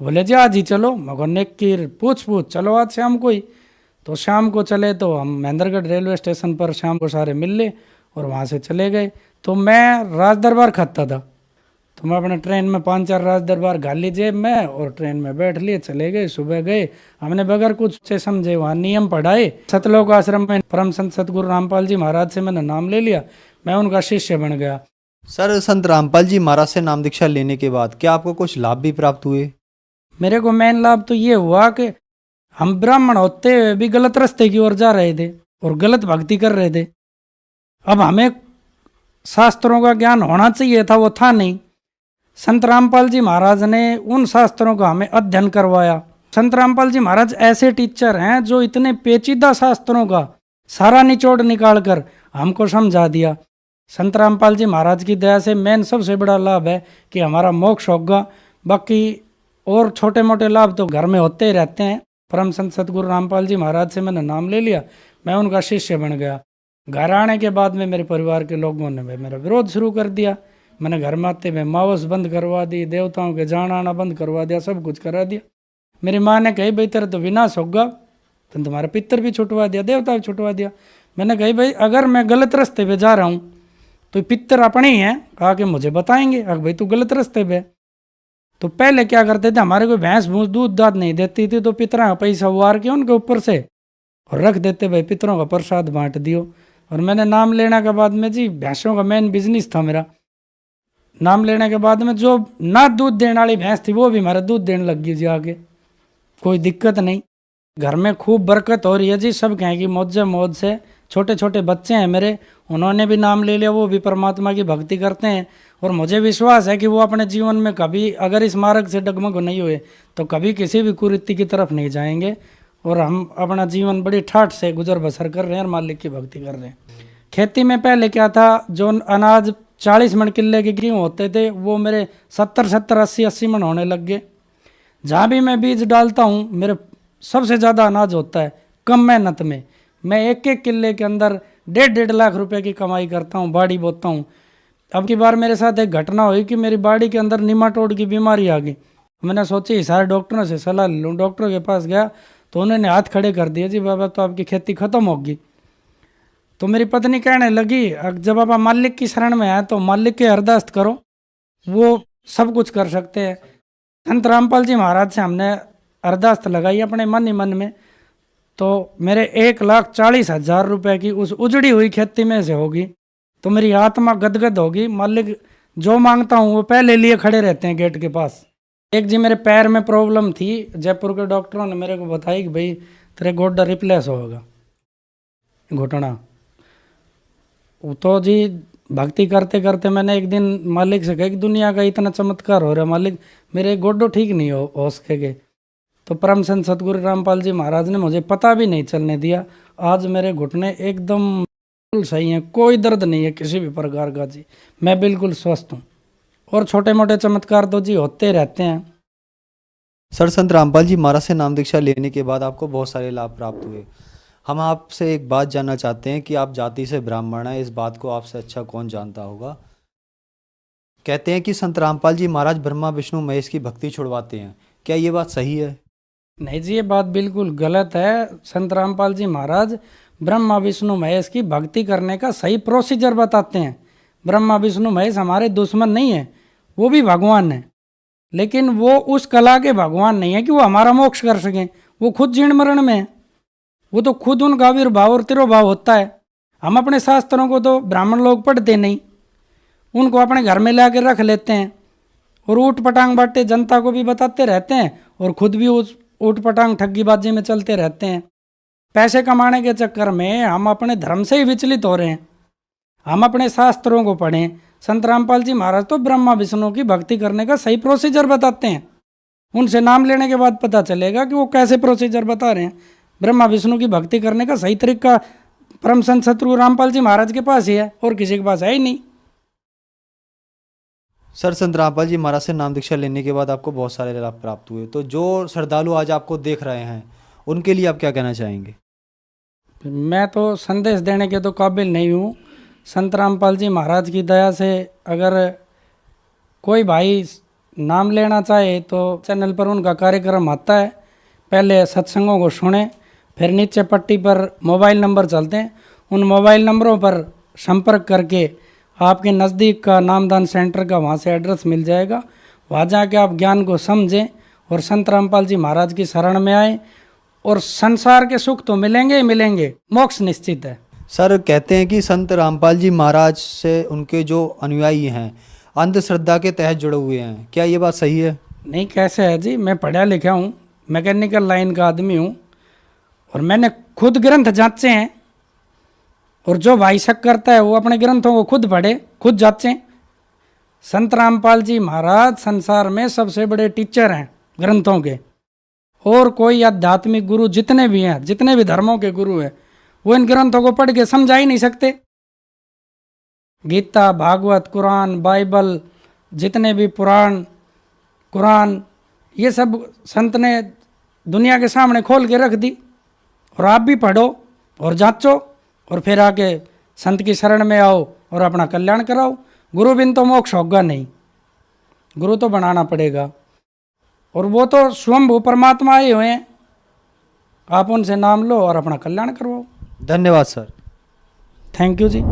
बोले जी आज ही चलो। मगर नेकीर पूछ चलो आज शाम को ही। तो शाम को चले, तो हम महेंद्रगढ़ रेलवे स्टेशन पर शाम को सारे मिल ले और वहाँ से चले गए। तो मैं राज दरबार खाता था, तो मैं अपने ट्रेन में 5-4 राज दरबार गाली जेब में, और ट्रेन में बैठ लिए, चले गए। सुबह गए, हमने बगैर कुछ से समझे वहाँ नियम पढ़ाए। सतलोक आश्रम में परम संत सतगुरु रामपाल जी महाराज से मैंने नाम ले लिया, मैं उनका शिष्य बन गया। सर संत रामपाल जी महाराज से नाम दीक्षा लेने के बाद क्या आपको कुछ लाभ भी प्राप्त हुए? मेरे को मेन लाभ तो ये हुआ कि हम ब्राह्मण होते हुए भी गलत रास्ते की ओर जा रहे थे और गलत भक्ति कर रहे थे। अब हमें शास्त्रों का ज्ञान होना चाहिए था, वो था नहीं। संत रामपाल जी महाराज ने उन शास्त्रों का हमें अध्ययन करवाया। संत रामपाल जी महाराज ऐसे टीचर हैं जो इतने पेचीदा शास्त्रों का सारा निचोड़ निकाल कर हमको समझा दिया। संत रामपाल जी महाराज की दया से मेन सबसे बड़ा लाभ है कि हमारा मोक्ष होगा। बाकी और छोटे मोटे लाभ तो घर में होते ही रहते हैं। परम संत सतगुरु रामपाल जी महाराज से मैंने नाम ले लिया, मैं उनका शिष्य बन गया। घर आने के बाद में मेरे परिवार के लोगों ने मेरा विरोध शुरू कर दिया। मैंने घर में आते में मावस बंद करवा दी, देवताओं के जाना आना बंद करवा दिया, सब कुछ करा दिया। मेरी माँ ने कही भाई तेरा तो विनाश होगा, तो तुम्हारा पितर भी छुटवा दिया, देवता भी छुटवा दिया। मैंने कही भाई अगर मैं गलत रास्ते पे जा रहा हूँ तो पितर अपने ही हैं, आके मुझे बताएंगे अगर भाई तू गलत रास्ते पे। तो पहले क्या करते थे, हमारे कोई भैंस भूस दूध दाद नहीं देती थी तो पितरों का पैसा उवार के उनके ऊपर से और रख देते, भाई पितरों का प्रसाद बांट दियो। और मैंने नाम लेने के बाद में जी भैंसों का मेन बिजनेस था मेरा। नाम लेने के बाद में जो ना दूध देने वाली भैंस थी वो भी हमारा दूध देने लग गई जी आगे, कोई दिक्कत नहीं। घर में खूब बरकत हो रही है जी, सब कहेंगे मौज मौज से। छोटे छोटे बच्चे हैं मेरे, उन्होंने भी नाम ले लिया, वो भी परमात्मा की भक्ति करते हैं। और मुझे विश्वास है कि वो अपने जीवन में कभी अगर इस मार्ग से डगमग नहीं हुए तो कभी किसी भी कुरीति की तरफ नहीं जाएंगे। और हम अपना जीवन बड़ी ठाठ से गुजर बसर कर रहे हैं और मालिक की भक्ति कर रहे हैं। खेती में पहले क्या था, जो अनाज 40 मन किले के गेहूँ होते थे वो मेरे 70 80 मन होने लग गए। जहाँ भी मैं बीज डालता हूँ मेरे सबसे ज़्यादा अनाज होता है कम मेहनत में। मैं एक एक किले के अंदर 1.5 लाख रुपए की कमाई करता हूँ, बाड़ी बोता हूँ। अब की बार मेरे साथ एक घटना हुई कि मेरी बाड़ी के अंदर निमाटोड की बीमारी आ गई। मैंने सोची सारे डॉक्टरों से सलाह ले लूँ। डॉक्टरों के पास गया तो उन्होंने हाथ खड़े कर दिए, जी बाबा तो आपकी खेती खत्म होगी। तो मेरी पत्नी कहने लगी जब आप मालिक की शरण में आए तो मालिक के अरदास करो, वो सब कुछ कर सकते हैं। संत रामपाल जी महाराज से हमने अरदास लगाई अपने मन ही मन में, तो मेरे 1,40,000 रुपए की उस उजड़ी हुई खेती में से होगी। तो मेरी आत्मा गदगद होगी। मालिक जो मांगता हूँ वो पहले लिए खड़े रहते हैं गेट के पास। एक जी मेरे पैर में प्रॉब्लम थी, जयपुर के डॉक्टरों ने मेरे को बताई कि भाई तेरे गोड्डा रिप्लेस होगा, घुटना। तो जी भक्ति करते करते मैंने एक दिन मालिक से कहा कि दुनिया का इतना चमत्कार हो रहा है मालिक, मेरे गोड्डो ठीक नहीं हो सकेंगे। तो परम संत सतगुरु रामपाल जी महाराज ने मुझे पता भी नहीं चलने दिया। आज मेरे घुटने एकदम सही हैं, कोई दर्द नहीं है किसी भी प्रकार का जी, मैं बिल्कुल स्वस्थ हूँ। और छोटे मोटे चमत्कार तो जी होते रहते हैं। सर, संत रामपाल जी महाराज से नाम दीक्षा लेने के बाद आपको बहुत सारे लाभ प्राप्त हुए। हम आपसे एक बात जानना चाहते हैं कि आप जाति से ब्राह्मण हैं, इस बात को आपसे अच्छा कौन जानता होगा। कहते हैं कि संत रामपाल जी महाराज ब्रह्मा विष्णु महेश की भक्ति छुड़वाते हैं, क्या ये बात सही है? नहीं जी, ये बात बिल्कुल गलत है। संत रामपाल जी महाराज ब्रह्मा विष्णु महेश की भक्ति करने का सही प्रोसीजर बताते हैं। ब्रह्मा विष्णु महेश हमारे दुश्मन नहीं है, वो भी भगवान है, लेकिन वो उस कला के भगवान नहीं है कि वो हमारा मोक्ष कर सकें। वो खुद जीर्ण मरण में है, वो तो खुद उनका आविर्भाव और तिरोभाव होता है। हम अपने शास्त्रों को तो ब्राह्मण लोग पढ़ते नहीं, उनको अपने घर में ला कर रख लेते हैं और ऊट पटांग बांटते जनता को भी बताते रहते हैं और खुद भी उस ऊट पटांग ठग्गीबाजी में चलते रहते हैं। पैसे कमाने के चक्कर में हम अपने धर्म से ही विचलित हो रहे हैं। हम अपने शास्त्रों को पढ़ें। संत रामपाल जी महाराज तो ब्रह्मा विष्णु की भक्ति करने का सही प्रोसीजर बताते हैं। उनसे नाम लेने के बाद पता चलेगा कि वो कैसे प्रोसीजर बता रहे हैं। ब्रह्मा विष्णु की भक्ति करने का सही तरीका परम संत सतगुरु रामपाल जी महाराज के पास ही है और किसी के पास है ही नहीं। सर, संत रामपाल जी महाराज से नाम दीक्षा लेने के बाद आपको बहुत सारे लाभ प्राप्त हुए, तो जो श्रद्धालु आज आपको देख रहे हैं उनके लिए आप क्या कहना चाहेंगे? मैं तो संदेश देने के तो काबिल नहीं हूँ। संत रामपाल जी महाराज की दया से अगर कोई भाई नाम लेना चाहे तो चैनल पर उनका कार्यक्रम आता है। पहले सत्संगों को सुने, फिर नीचे पट्टी पर मोबाइल नंबर चलते हैं, उन मोबाइल नंबरों पर संपर्क करके आपके नज़दीक का नामदान सेंटर का वहाँ से एड्रेस मिल जाएगा। वहाँ जाके आप ज्ञान को समझें और संत रामपाल जी महाराज की शरण में आए और संसार के सुख तो मिलेंगे ही मिलेंगे, मोक्ष निश्चित है। सर, कहते हैं कि संत रामपाल जी महाराज से उनके जो अनुयायी हैं अंधश्रद्धा के तहत जुड़े हुए हैं, क्या ये बात सही है? नहीं, कैसे है जी, मैं पढ़ा लिखा हूँ, मैकेनिकल लाइन का आदमी हूँ और मैंने खुद ग्रंथ जांचे हैं। और जो भाई शक करता है वो अपने ग्रंथों को खुद पढ़े, खुद जांचें। संत रामपाल जी महाराज संसार में सबसे बड़े टीचर हैं ग्रंथों के। और कोई आध्यात्मिक गुरु जितने भी हैं, जितने भी धर्मों के गुरु हैं, वो इन ग्रंथों को पढ़ के समझा ही नहीं सकते। गीता, भागवत, कुरान, बाइबल, जितने भी पुराण, कुरान, ये सब संत ने दुनिया के सामने खोल के रख दी। और आप भी पढ़ो और जांचो और फिर आके संत की शरण में आओ और अपना कल्याण कराओ। गुरु बिन तो मोक्ष होगा नहीं, गुरु तो बनाना पड़ेगा। और वो तो स्वयं परमात्मा आए हुए हैं, आप उनसे नाम लो और अपना कल्याण करवाओ। धन्यवाद सर। थैंक यू जी।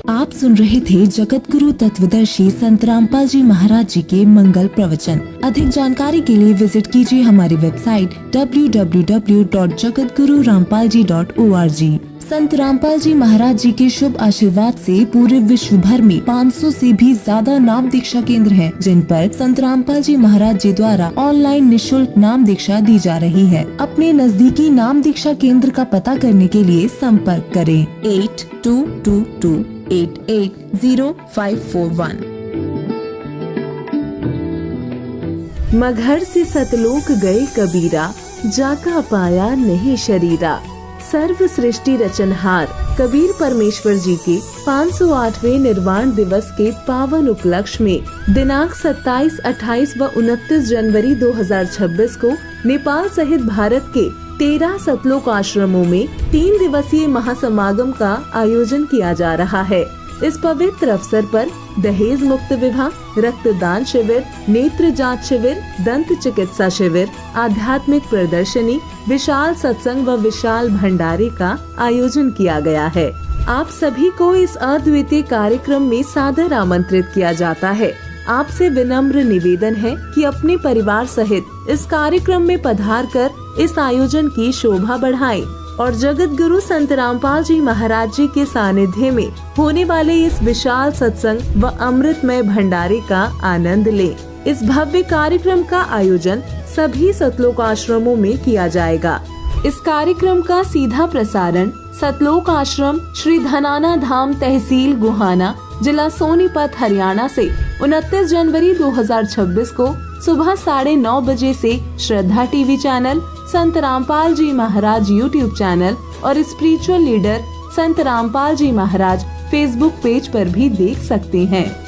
आप सुन रहे थे जगत गुरु तत्वदर्शी संत रामपाल जी महाराज जी के मंगल प्रवचन। अधिक जानकारी के लिए विजिट कीजिए हमारी वेबसाइट www.jagatgururampalji.org। संत रामपाल जी महाराज जी के शुभ आशीर्वाद से पूरे विश्व भर में 500 से भी ज्यादा नाम दीक्षा केंद्र हैं, जिन पर संत रामपाल जी महाराज जी द्वारा ऑनलाइन निशुल्क नाम दीक्षा दी जा रही है। अपने नजदीकी नाम दीक्षा केंद्र का पता करने के लिए संपर्क करें 8222880541। मगहर से सतलोक गए कबीरा, जाका पाया नहीं शरीरा। सर्व सृष्टि रचनहार कबीर परमेश्वर जी के 508वें निर्वाण दिवस के पावन उपलक्ष्य में दिनांक 27, 28 व 29 जनवरी 2026 को नेपाल सहित भारत के 13 सतलोक आश्रमों में 3 दिवसीय महासमागम का आयोजन किया जा रहा है। इस पवित्र अवसर पर दहेज मुक्त विवाह, रक्तदान शिविर, नेत्र जांच शिविर, दंत चिकित्सा शिविर, आध्यात्मिक प्रदर्शनी, विशाल सत्संग व विशाल भंडारे का आयोजन किया गया है। आप सभी को इस अद्वितीय कार्यक्रम में सादर आमंत्रित किया जाता है। आपसे विनम्र निवेदन है कि अपने परिवार सहित इस कार्यक्रम में पधार कर इस आयोजन की शोभा बढ़ाएं और जगत गुरु संत रामपाल जी महाराज जी के सानिध्य में होने वाले इस विशाल सत्संग व अमृतमय भंडारे का आनंद लें। इस भव्य कार्यक्रम का आयोजन सभी सतलोक आश्रमों में किया जाएगा। इस कार्यक्रम का सीधा प्रसारण सतलोक आश्रम श्री धनाना धाम, तहसील गुहाना, जिला सोनीपत, हरियाणा से 29 जनवरी 2026 को सुबह 9:30 बजे से श्रद्धा टीवी चैनल, संत रामपाल जी महाराज यूट्यूब चैनल और स्पिरिचुअल लीडर संत रामपाल जी महाराज फेसबुक पेज पर भी देख सकते हैं।